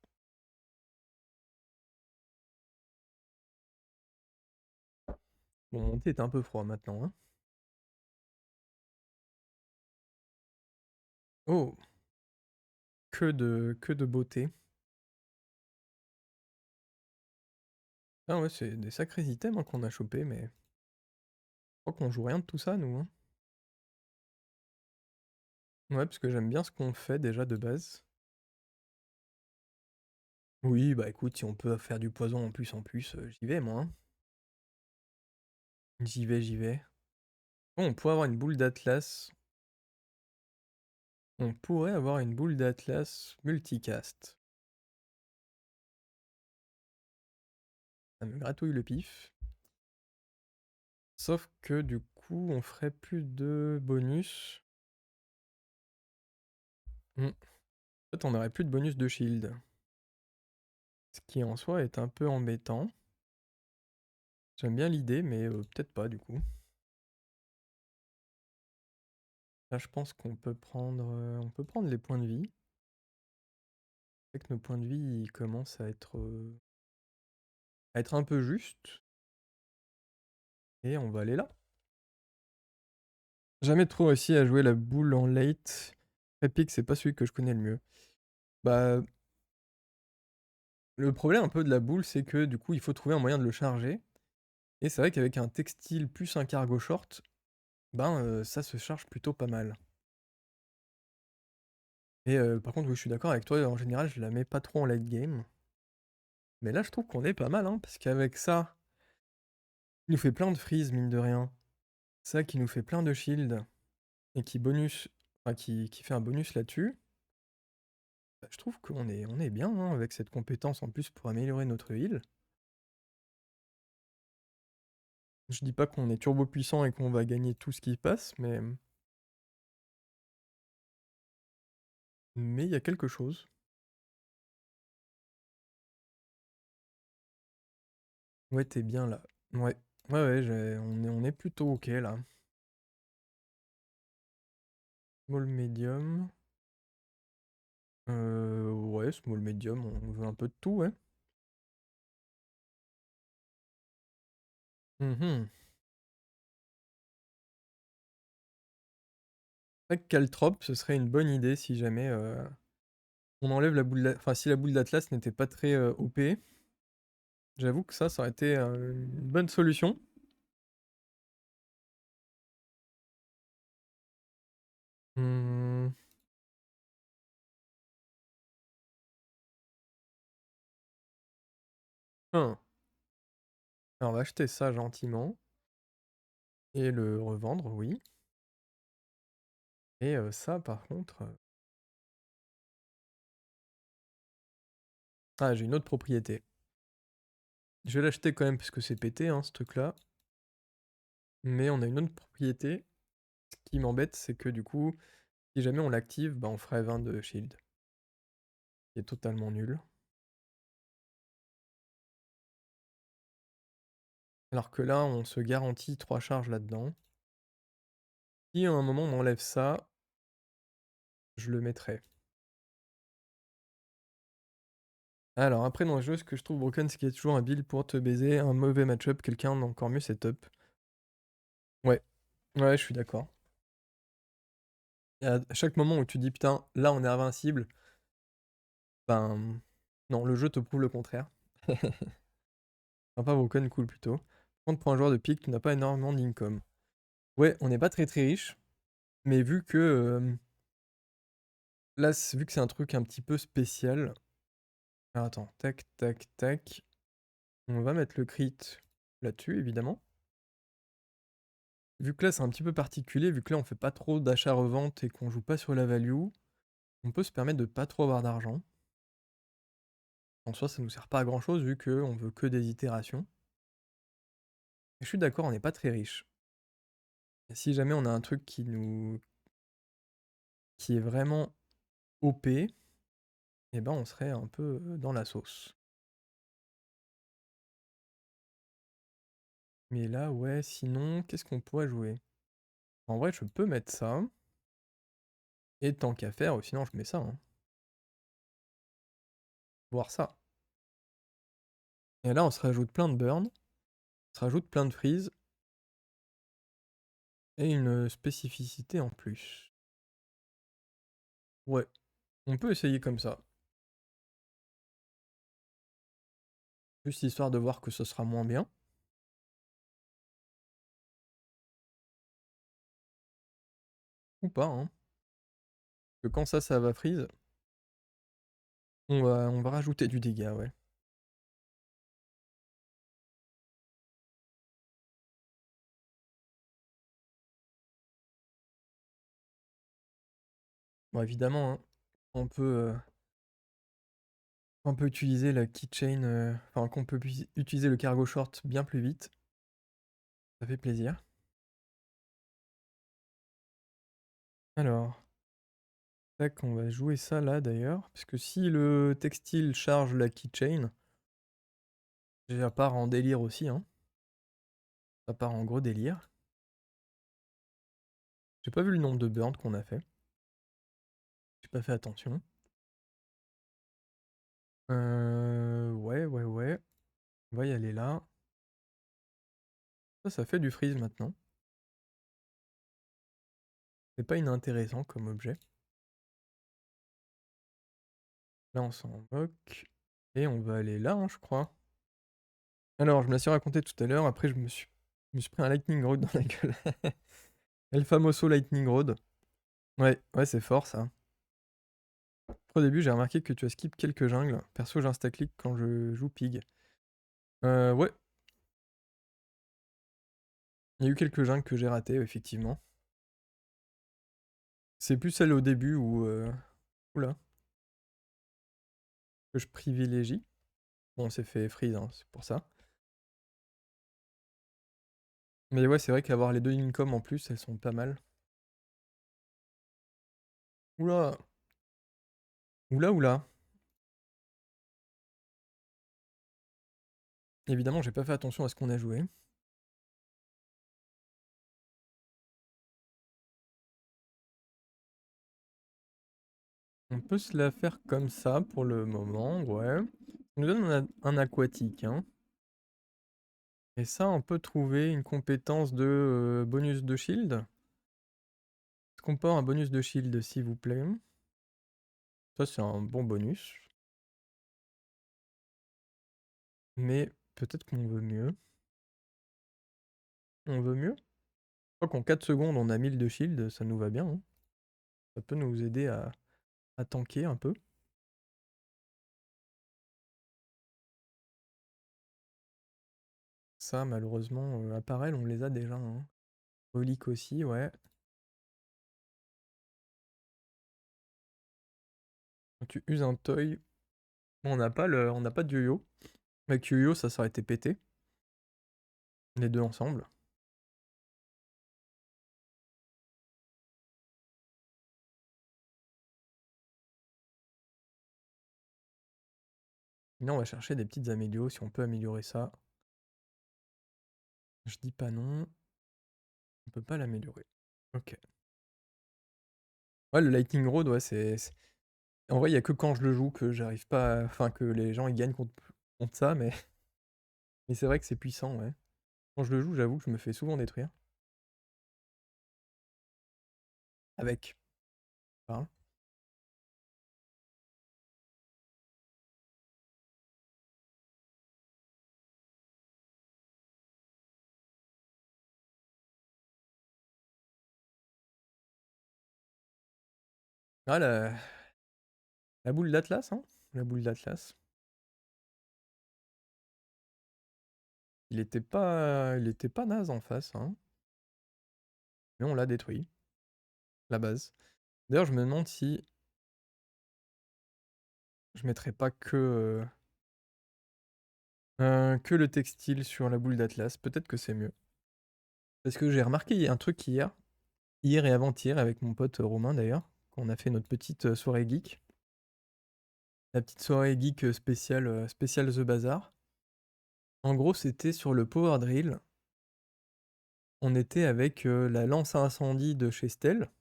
Bon, mon thé est un peu froid maintenant, hein. Oh, que de beauté. Ah ouais, c'est des sacrés items hein, qu'on a chopés, mais je crois qu'on joue rien de tout ça, nous. Hein. Ouais, parce que j'aime bien ce qu'on fait déjà de base. Oui, bah écoute, si on peut faire du poison en plus, j'y vais moi. Hein. J'y vais, j'y vais. Bon, on pourrait avoir une boule d'Atlas. On pourrait avoir une boule d'Atlas multicast. Ça me gratouille le pif. Sauf que du coup, on ferait plus de bonus. En fait, on aurait plus de bonus de shield. Ce qui en soi est un peu embêtant. J'aime bien l'idée, mais peut-être pas du coup. Là, je pense on peut prendre les points de vie. C'est que nos points de vie ils commencent à être un peu justes. Et on va aller là. Jamais trop réussi à jouer la boule en late. Epic, c'est pas celui que je connais le mieux. Bah, le problème un peu de la boule, c'est que du coup, il faut trouver un moyen de le charger. Et c'est vrai qu'avec un textile plus un cargo short, ben ça se charge plutôt pas mal. Et par contre, oui, je suis d'accord avec toi, en général, je la mets pas trop en late game. Mais là, je trouve qu'on est pas mal, hein, parce qu'avec ça, il nous fait plein de freeze, mine de rien. Ça qui nous fait plein de shield, et qui bonus, enfin, qui fait un bonus là-dessus. Bah, je trouve qu'on est bien, hein, avec cette compétence en plus pour améliorer notre heal. Je dis pas qu'on est turbo puissant et qu'on va gagner tout ce qui passe, mais il y a quelque chose. Ouais, t'es bien là. Ouais, ouais, on est plutôt ok là. Small medium. Ouais, small medium, on veut un peu de tout, ouais. Mhm. C'est vrai que Caltrop, ce serait une bonne idée si jamais on enlève la boule enfin si la boule d'Atlas n'était pas très OP. J'avoue que ça aurait été une bonne solution. Hmm. Ah. Alors on va acheter ça gentiment. Et le revendre, oui. Et ça par contre... Ah, j'ai une autre propriété. Je vais l'acheter quand même parce que c'est pété, hein, ce truc-là. Mais on a une autre propriété. Ce qui m'embête, c'est que du coup, si jamais on l'active, bah on ferait 20 de shield. Qui est totalement nul. Alors que là, on se garantit 3 charges là-dedans. Si à un moment on enlève ça, je le mettrai. Alors après dans le jeu, ce que je trouve broken, c'est qu'il y a toujours un build pour te baiser, un mauvais match-up, quelqu'un d'encore mieux c'est top. Ouais, ouais, je suis d'accord. Et à chaque moment où tu dis putain, là on est invincible, ben non, le jeu te prouve le contraire. Enfin pas broken, cool plutôt. Par contre pour un joueur de pique, tu n'as pas énormément d'income. Ouais, on n'est pas très très riche, mais vu que là, vu que c'est un truc un petit peu spécial. Alors attends, tac, tac, tac. On va mettre le crit là-dessus, évidemment. Vu que là, c'est un petit peu particulier, vu que là, on fait pas trop d'achat-revente et qu'on joue pas sur la value, on peut se permettre de pas trop avoir d'argent. En soi, ça nous sert pas à grand-chose, vu qu'on veut que des itérations. Et je suis d'accord, on n'est pas très riche. Et si jamais on a un truc qui est vraiment OP, eh ben on serait un peu dans la sauce. Mais là, ouais, sinon, qu'est-ce qu'on pourrait jouer? En vrai, je peux mettre ça. Et tant qu'à faire, sinon je mets ça, hein. Voir ça. Et là, on se rajoute plein de burn, on se rajoute plein de freeze, et une spécificité en plus. Ouais, on peut essayer comme ça. Juste histoire de voir que ce sera moins bien. Ou pas, hein. Que quand ça va freeze, on va rajouter du dégât, ouais. Bon, évidemment, hein, on peut, euh, on peut utiliser la keychain, enfin qu'on peut utiliser le cargo short bien plus vite. Ça fait plaisir. Alors, tac, on va jouer ça là d'ailleurs. Parce que si le textile charge la keychain, ça part en délire aussi, hein. Ça part en gros délire. J'ai pas vu le nombre de burns qu'on a fait. J'ai pas fait attention. Ouais, ouais, ouais. On va y aller là. Ça fait du freeze maintenant. C'est pas inintéressant comme objet. Là, on s'en moque. Et on va aller là, hein, je crois. Alors, je me la suis raconté tout à l'heure, après je me suis pris un Lightning Rod dans la gueule. El famoso Lightning Rod. Ouais, ouais, c'est fort ça. Au début, j'ai remarqué que tu as skip quelques jungles. Perso, j'insta-click quand je joue Pig. Ouais, il y a eu quelques jungles que j'ai ratés, effectivement. C'est plus celle au début où... Oula, que je privilégie. Bon, on s'est fait freeze, hein, c'est pour ça. Mais ouais, c'est vrai qu'avoir les deux income en plus, elles sont pas mal. Oula, oula, oula. Évidemment, j'ai pas fait attention à ce qu'on a joué. On peut se la faire comme ça pour le moment, ouais. Ça nous donne un aquatique, hein. Et ça, on peut trouver une compétence de bonus de shield. Est-ce qu'on peut avoir un bonus de shield, s'il vous plaît? Ça, c'est un bon bonus. Mais peut-être qu'on veut mieux. On veut mieux? Je crois qu'en 4 secondes, on a 1000 de shield, ça nous va bien, hein. Ça peut nous aider à tanker un peu. Ça, malheureusement, appareil, on les a déjà, hein. Relique aussi, ouais. Quand tu uses un toy, on n'a pas de yo-yo. Avec yo-yo, ça aurait été pété. Les deux ensemble. Là, on va chercher des petites améliorations, si on peut améliorer ça. Je dis pas non. On peut pas l'améliorer. Ok. Ouais, le Lightning Road, ouais, En vrai, il y a que quand je le joue que j'arrive pas Enfin, que les gens, ils gagnent contre ça, mais... Mais c'est vrai que c'est puissant, ouais. Quand je le joue, j'avoue que je me fais souvent détruire. Avec. Parle. Ah, la boule d'Atlas, hein. La boule d'Atlas. Il était pas naze en face, hein. Mais on l'a détruit. La base. D'ailleurs, je me demande si je mettrais pas que le textile sur la boule d'Atlas. Peut-être que c'est mieux. Parce que j'ai remarqué un truc hier et avant-hier, avec mon pote Romain d'ailleurs, qu'on a fait notre petite soirée geek. La petite soirée geek spéciale The Bazaar. En gros, c'était sur le Power Drill. On était avec la lance à incendie de chez Stell,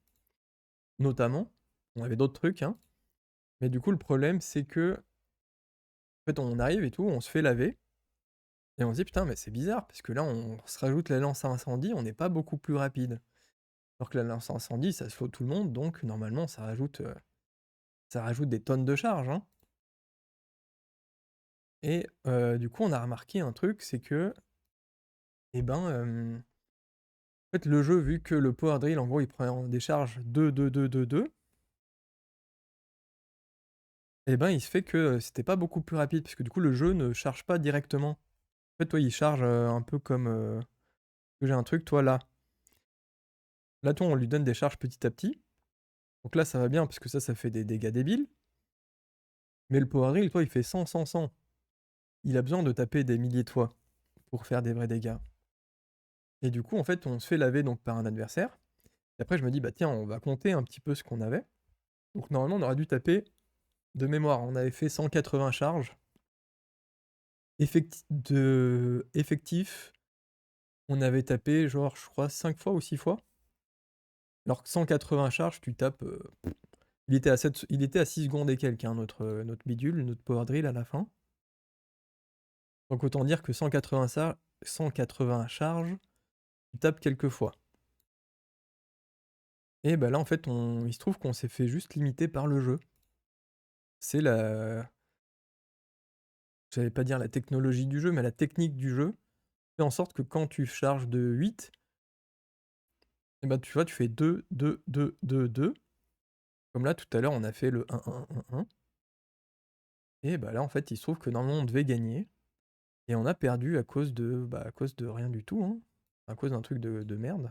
notamment. On avait d'autres trucs, hein. Mais du coup, le problème, c'est que, en fait, on arrive et tout, on se fait laver. Et on se dit, putain, mais c'est bizarre, parce que là, on se rajoute la lance à incendie, on n'est pas beaucoup plus rapide. Alors que la lance à incendie, ça slow tout le monde, donc normalement, ça rajoute des tonnes de charge, hein. Et du coup, on a remarqué un truc, c'est que, eh ben, en fait, le jeu, vu que le Power Drill, en gros, il prend des charges 2, 2, 2, 2, 2, eh ben, il se fait que c'était pas beaucoup plus rapide, parce que du coup, le jeu ne charge pas directement. En fait, toi, il charge un peu comme... j'ai un truc, toi, là. Là, toi, on lui donne des charges petit à petit. Donc là, ça va bien, parce que ça fait des dégâts débiles. Mais le Power Drill, toi, il fait 100, 100, 100. Il a besoin de taper des milliers de fois pour faire des vrais dégâts. Et du coup, en fait, on se fait laver donc par un adversaire. Et après, je me dis, bah tiens, on va compter un petit peu ce qu'on avait. Donc normalement, on aurait dû taper de mémoire. On avait fait 180 charges. Effectif, on avait tapé, genre, je crois, 5 fois ou 6 fois. Alors que 180 charges, tu tapes. Il était à 6 secondes et quelques, hein, notre bidule, notre power drill à la fin. Donc autant dire que 180 charges, tu tapes quelques fois. Et bah là, en fait, il se trouve qu'on s'est fait juste limiter par le jeu. C'est la. j'allais pas dire la technologie du jeu, mais la technique du jeu fait en sorte que quand tu charges de 8, et ben tu vois, tu fais 2, 2, 2, 2, 2. Comme là, tout à l'heure, on a fait le 1, 1, 1, 1. Et bah là, en fait, il se trouve que normalement, on devait gagner. Et on a perdu à cause de rien du tout, hein. À cause d'un truc de merde.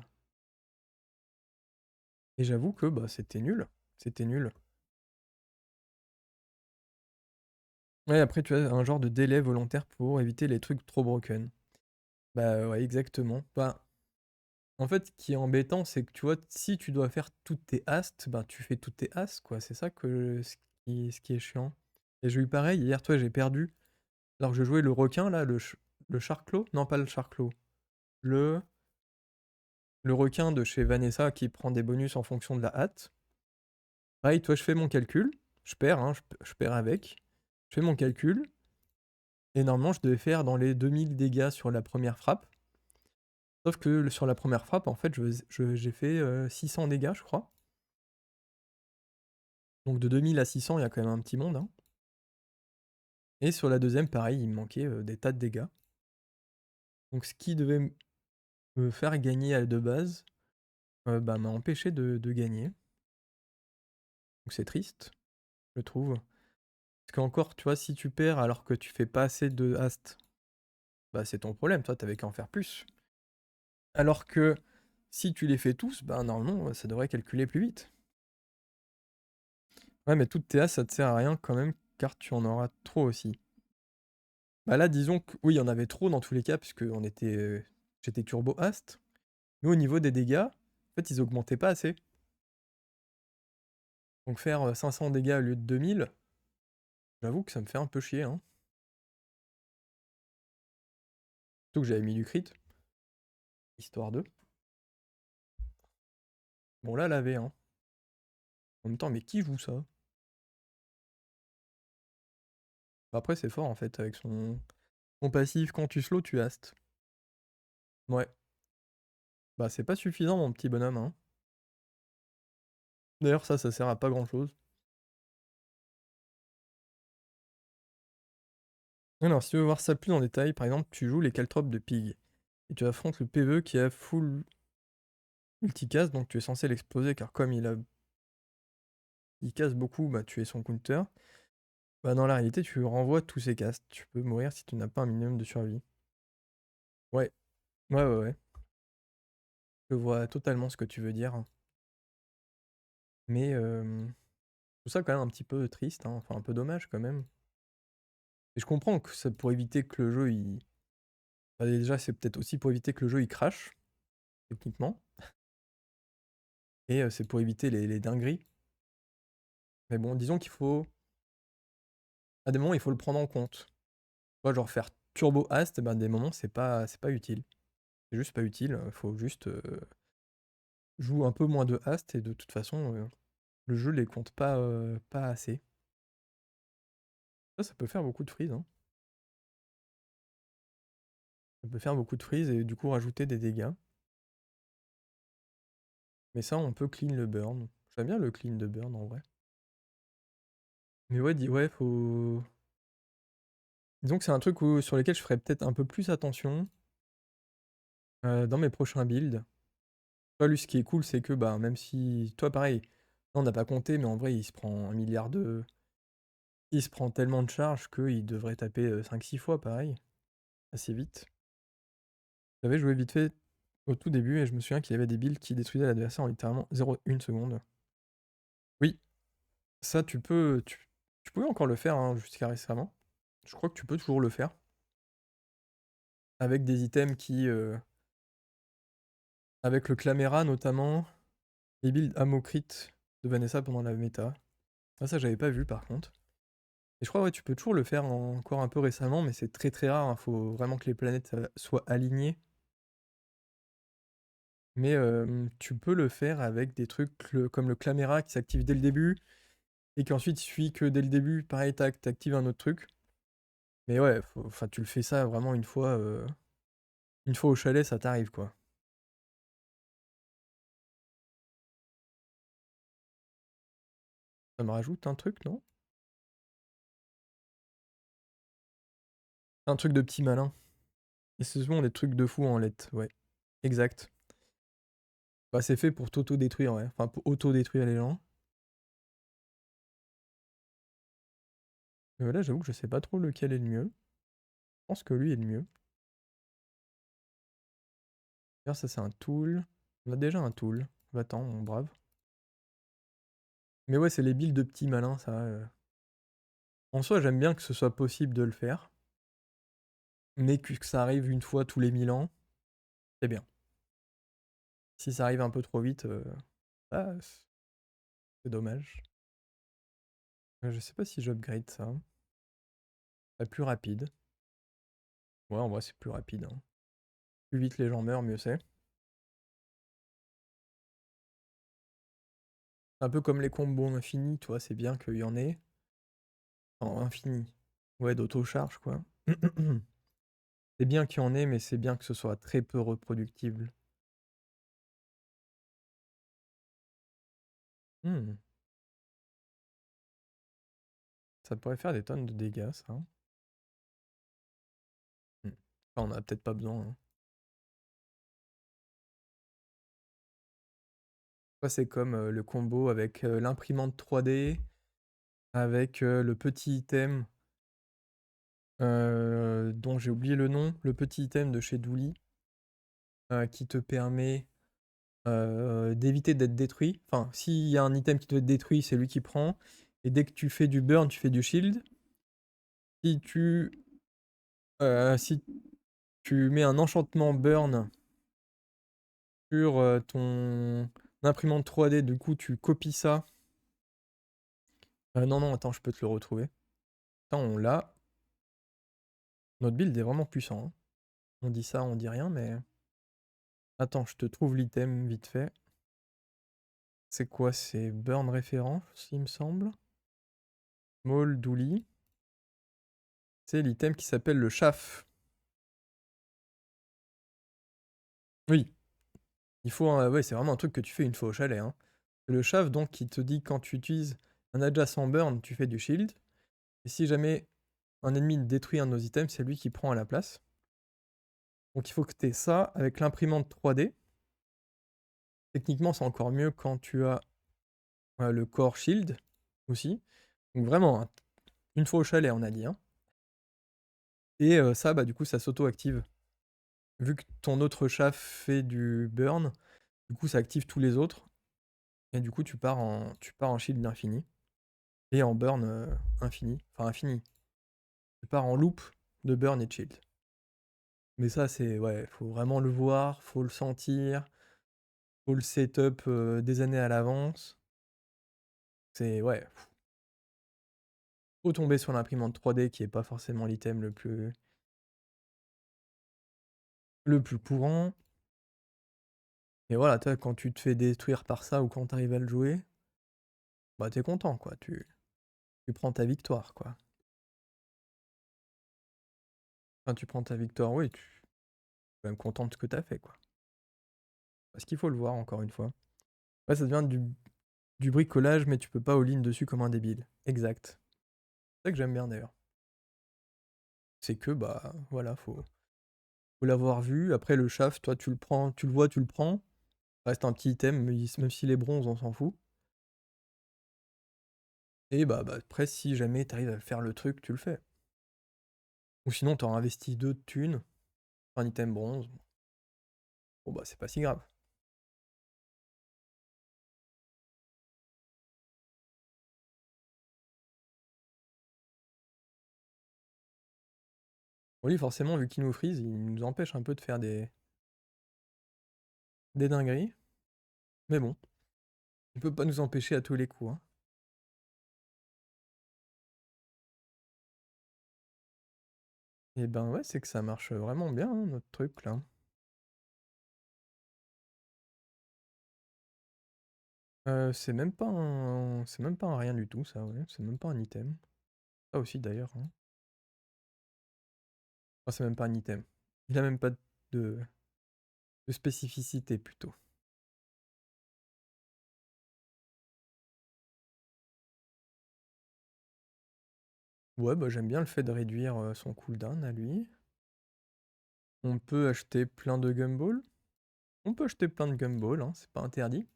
Et j'avoue que bah, c'était nul. C'était nul. Ouais, après, tu as un genre de délai volontaire pour éviter les trucs trop broken. Bah ouais, exactement. Bah, en fait, ce qui est embêtant, c'est que tu vois, si tu dois faire toutes tes astes, bah tu fais toutes tes astes, quoi. C'est ça que ce qui est chiant. Et j'ai eu pareil, hier, toi, j'ai perdu. Alors que je jouais le requin, là, le charclos. Non, pas le charclos. Le, le requin de chez Vanessa qui prend des bonus en fonction de la hâte. Pareil, toi, je fais mon calcul. Je perds, hein, je perds avec. Je fais mon calcul. Et normalement, je devais faire dans les 2000 dégâts sur la première frappe. Sauf que sur la première frappe, en fait, j'ai fait 600 dégâts, je crois. Donc de 2000 à 600, il y a quand même un petit monde, hein. Et sur la deuxième, pareil, il me manquait des tas de dégâts. Donc ce qui devait me faire gagner de base, bah, m'a empêché de gagner. Donc c'est triste, je trouve. Parce qu'encore, tu vois, si tu perds alors que tu fais pas assez de hast, bah c'est ton problème, toi, t'avais qu'à en faire plus. Alors que si tu les fais tous, bah normalement, ça devrait calculer plus vite. Ouais, mais toutes tes as, ça te sert à rien quand même, car tu en auras trop aussi. Bah là, disons que oui, il y en avait trop dans tous les cas, puisque j'étais turbo hast. Mais au niveau des dégâts, en fait, ils augmentaient pas assez. Donc faire 500 dégâts au lieu de 2000, j'avoue que ça me fait un peu chier, hein. Surtout que j'avais mis du crit, histoire de. Bon, là, lavé, hein. En même temps, mais qui joue ça? Bah, après, c'est fort, en fait, avec son passif, quand tu slow, tu hast. Ouais. Bah, c'est pas suffisant, mon petit bonhomme, hein. D'ailleurs, ça sert à pas grand-chose. Alors, si tu veux voir ça plus en détail, par exemple, tu joues les caltropes de Pig. Et tu affrontes le PvE qui a full multicast, donc tu es censé l'exploser, car comme il casse beaucoup, bah tu es son counter. Bah dans la réalité, tu renvoies tous ses castes. Tu peux mourir si tu n'as pas un minimum de survie. Ouais, ouais. Je vois totalement ce que tu veux dire. Mais je trouve ça quand même un petit peu triste, hein. Enfin un peu dommage quand même. Et je comprends que c'est pour éviter que le jeu il. Bah, déjà, c'est peut-être aussi pour éviter que le jeu il crache, techniquement. Et c'est pour éviter les dingueries. Mais bon, disons qu'il faut. À des moments, il faut le prendre en compte. Moi, genre faire turbo hast, ben, des moments, c'est pas utile. C'est juste pas utile. Faut juste jouer un peu moins de hast et de toute façon, le jeu les compte pas assez. Ça peut faire beaucoup de freeze, hein. Ça peut faire beaucoup de freeze et du coup rajouter des dégâts. Mais ça, on peut clean le burn. J'aime bien le clean de burn en vrai. Mais ouais, ouais, faut. Disons que c'est un truc sur lequel je ferais peut-être un peu plus attention dans mes prochains builds. Toi, lui, ce qui est cool, c'est que bah, même si. Toi, pareil, là, on n'a pas compté, mais en vrai, il se prend 1 milliard de. Il se prend tellement de charges qu'il devrait taper 5-6 fois, pareil, assez vite. J'avais joué vite fait au tout début et je me souviens qu'il y avait des builds qui détruisaient l'adversaire en littéralement 0,1 seconde. Oui, ça tu pouvais encore le faire hein, jusqu'à récemment. Je crois que tu peux toujours le faire. Avec des items qui. Avec le Clamera notamment, les builds Amokrit de Vanessa pendant la méta. Ah, ça j'avais pas vu par contre. Et je crois ouais tu peux toujours le faire encore un peu récemment, mais c'est très très rare, hein. Faut vraiment que les planètes soient alignées. Mais tu peux le faire avec des trucs comme le Clamera qui s'active dès le début, et qu'ensuite il suffit que dès le début, pareil, tac, t'actives un autre truc. Mais ouais, enfin tu le fais ça vraiment une fois au chalet, ça t'arrive quoi. Ça me rajoute un truc, non? Un truc de petit malin. Et c'est souvent des trucs de fou en lettres, ouais. Exact. Bah, c'est fait pour t'auto-détruire, ouais. Enfin, pour auto-détruire les gens. Là, j'avoue que je sais pas trop lequel est le mieux. Je pense que lui est le mieux. D'ailleurs, ça, c'est un tool. On a déjà un tool. Va-t'en, mon brave. Mais ouais, c'est les builds de petits malins, ça. En soi, j'aime bien que ce soit possible de le faire. Mais que ça arrive une fois tous les 1000 ans, c'est bien. Si ça arrive un peu trop vite, bah, c'est dommage. Je sais pas si j'upgrade ça. Plus rapide. Ouais, en vrai, c'est plus rapide, hein. Plus vite les gens meurent, mieux c'est. Un peu comme les combos infinis, toi, c'est bien qu'il y en ait. En infini. Ouais, d'auto-charge, quoi. C'est bien qu'il y en ait, mais c'est bien que ce soit très peu reproductible. Hmm. Ça pourrait faire des tonnes de dégâts, ça. Hmm. Enfin, on en a peut-être pas besoin, hein. Ça, c'est comme le combo avec l'imprimante 3D, avec le petit item dont j'ai oublié le nom, le petit item de chez Dooley, qui te permet d'éviter d'être détruit. Enfin, s'il y a un item qui doit être détruit, c'est lui qui prend. Et dès que tu fais du burn, tu fais du shield. Si tu mets un enchantement burn sur ton imprimante 3D, du coup tu copies ça. Non, non, attends, je peux te le retrouver. Attends, on l'a. Notre build est vraiment puissant, hein. On dit ça, on dit rien, mais... Attends, je te trouve l'item vite fait. C'est quoi? C'est burn référence, il me semble. Small Dooley. C'est l'item qui s'appelle le chaff. Oui, il faut ouais, c'est vraiment un truc que tu fais une fois au chalet, hein. Le chaff, donc, qui te dit quand tu utilises un adjacent burn, tu fais du shield. Et si jamais un ennemi détruit un de nos items, c'est lui qui prend à la place. Donc il faut que tu aies ça avec l'imprimante 3D. Techniquement, c'est encore mieux quand tu as le core shield aussi. Donc vraiment, hein, une fois au chalet, on a dit, hein. Et ça, bah du coup, ça s'auto-active. Vu que ton autre chaff fait du burn, du coup, ça active tous les autres. Et du coup, tu pars en shield infini. Et en burn infini. Enfin, infini. Tu pars en loop de burn et de shield. Mais ça, c'est... Ouais, faut vraiment le voir, faut le sentir, faut le setup des années à l'avance. C'est... Ouais. Faut tomber sur l'imprimante 3D qui est pas forcément l'item le plus courant. Et voilà, toi, quand tu te fais détruire par ça ou quand t'arrives à le jouer, bah t'es content, quoi. Tu prends ta victoire, quoi. Enfin, tu prends ta victoire, oui, tu es quand même content de ce que t'as fait, quoi. Parce qu'il faut le voir, encore une fois. Ouais, ça devient du bricolage, mais tu peux pas all-in dessus comme un débile. Exact. C'est ça que j'aime bien, d'ailleurs. C'est que, bah, voilà, faut l'avoir vu. Après, le shaft, toi, tu le prends, tu le vois, tu le prends. Ça reste un petit item, même s'il est bronze, on s'en fout. Et bah, après, si jamais t'arrives à faire le truc, tu le fais. Ou sinon, t'auras investi 2 de thunes, un item bronze. Bon, bah, c'est pas si grave. Oui, forcément, vu qu'il nous freeze, il nous empêche un peu de faire des dingueries. Mais bon, il peut pas nous empêcher à tous les coups, hein. Et ben ouais, c'est que ça marche vraiment bien, hein, notre truc là. C'est même pas un rien du tout, ça, ouais. C'est même pas un item. Ça aussi d'ailleurs, hein. Enfin, c'est même pas un item. Il a même pas de, de spécificité plutôt. Ouais, bah j'aime bien le fait de réduire son cooldown à lui. On peut acheter plein de gumballs. On peut acheter plein de gumballs, hein, c'est pas interdit.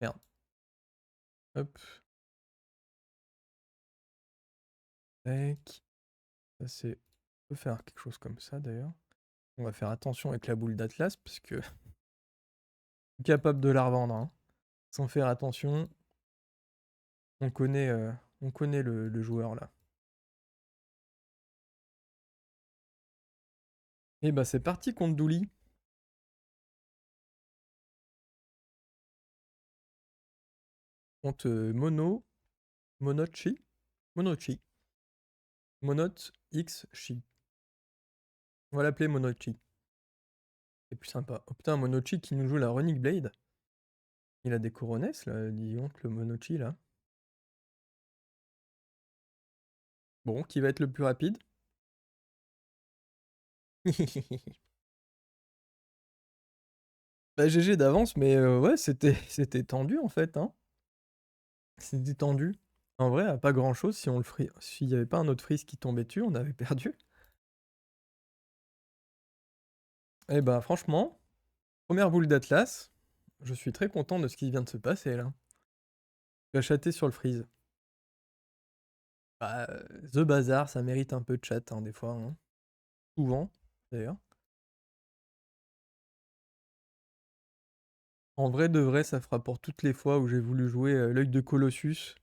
Merde. Hop. Tac. Ça c'est... On peut faire quelque chose comme ça d'ailleurs. On va faire attention avec la boule d'Atlas parce que... capable de la revendre, hein. Sans faire attention. On connaît le joueur là. Et bah c'est parti contre Douli. Contre Monochi. Monot X Chi. On va l'appeler Monochi. C'est plus sympa. Oh putain, Monochi qui nous joue la Runic Blade. Il a des coronesses là, dis donc, le Monochi là. Bon, qui va être le plus rapide? Bah GG d'avance, mais ouais, c'était tendu en fait, hein. C'était tendu. En vrai, pas grand chose, si on le s'il n'y avait pas un autre freeze qui tombait dessus, on avait perdu. Et bah franchement, première boule d'Atlas, je suis très content de ce qui vient de se passer là. Je vais chatter sur le freeze. Bah, The Bazar, ça mérite un peu de chat, hein, des fois. Hein. Souvent, d'ailleurs. En vrai de vrai, ça fera pour toutes les fois où j'ai voulu jouer l'œil de Colossus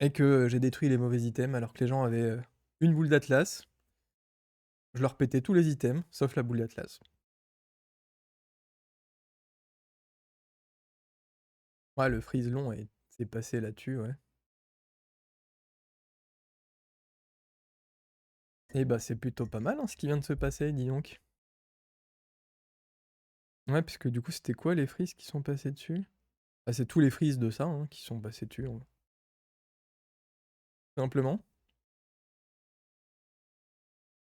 et que j'ai détruit les mauvais items alors que les gens avaient une boule d'Atlas. Je leur pétais tous les items, sauf la boule d'Atlas. Ouais, le freeze long s'est passé là-dessus, ouais. Et bah c'est plutôt pas mal hein, ce qui vient de se passer, dis donc. Ouais, puisque du coup, c'était quoi les freezes qui sont passés dessus? Bah, c'est tous les freezes de ça hein, qui sont passés dessus. Hein. Simplement.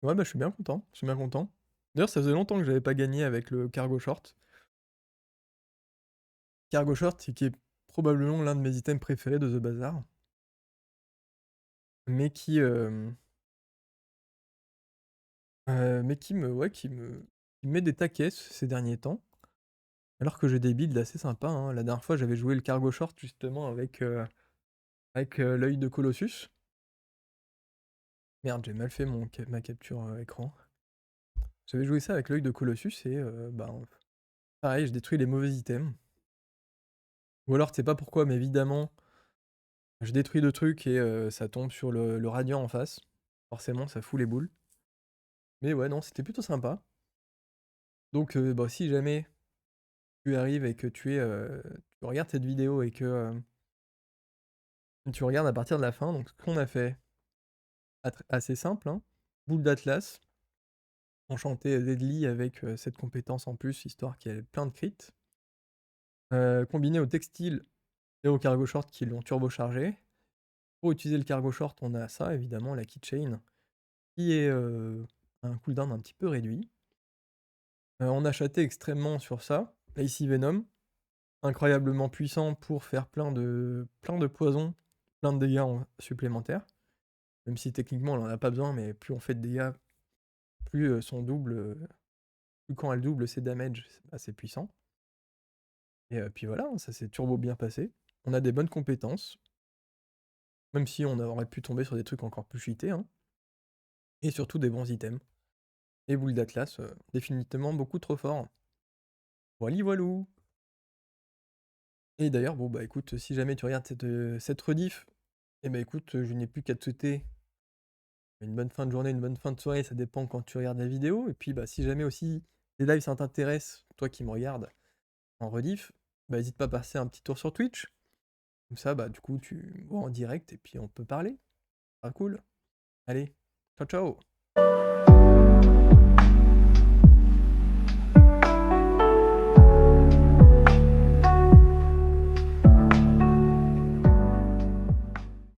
Ouais, bah je suis bien content, je suis bien content. D'ailleurs, ça faisait longtemps que j'avais pas gagné avec le Cargo Short. Cargo Short, qui est probablement l'un de mes items préférés de The Bazaar. Mais qui me met des taquets ces derniers temps. Alors que j'ai des builds assez sympas. Hein. La dernière fois, j'avais joué le Cargo Short justement avec l'œil de Colossus. Merde, j'ai mal fait ma capture écran. J'avais joué ça avec l'œil de Colossus et bah, pareil, je détruis les mauvais items. Ou alors, tu sais pas pourquoi, mais évidemment, je détruis deux trucs et ça tombe sur le radiant en face. Forcément, ça fout les boules. Mais ouais, non, c'était plutôt sympa. Donc, bah, si jamais tu arrives et que tu regardes cette vidéo et que tu regardes à partir de la fin, donc ce qu'on a fait, assez simple, hein. Boule d'Atlas, enchanté Deadly avec cette compétence en plus, histoire qu'il y ait plein de crits. Combiné au textile et au cargo short qui l'ont turbochargé. Pour utiliser le cargo short, on a ça, évidemment, la keychain, qui est un cooldown un petit peu réduit. On a chaté extrêmement sur ça. Ici Venom, incroyablement puissant pour faire plein de poisons, plein de dégâts supplémentaires. Même si techniquement on en a pas besoin, mais plus on fait de dégâts, plus son double, plus quand elle double ses damages, c'est assez puissant. Et puis voilà, hein, ça s'est turbo bien passé. On a des bonnes compétences, même si on aurait pu tomber sur des trucs encore plus cheatés, hein. Et surtout des bons items. Et boule d'Atlas, définitivement beaucoup trop fort. Voili voilou. Et d'ailleurs, bon bah écoute, si jamais tu regardes cette rediff, eh bah écoute, je n'ai plus qu'à te souhaiter une bonne fin de journée, une bonne fin de soirée, ça dépend quand tu regardes la vidéo. Et puis bah si jamais aussi les lives ça t'intéresse, toi qui me regardes en rediff, bah n'hésite pas à passer un petit tour sur Twitch. Comme ça, bah du coup tu me vois en direct et puis on peut parler. Ah cool. Allez, ciao ciao.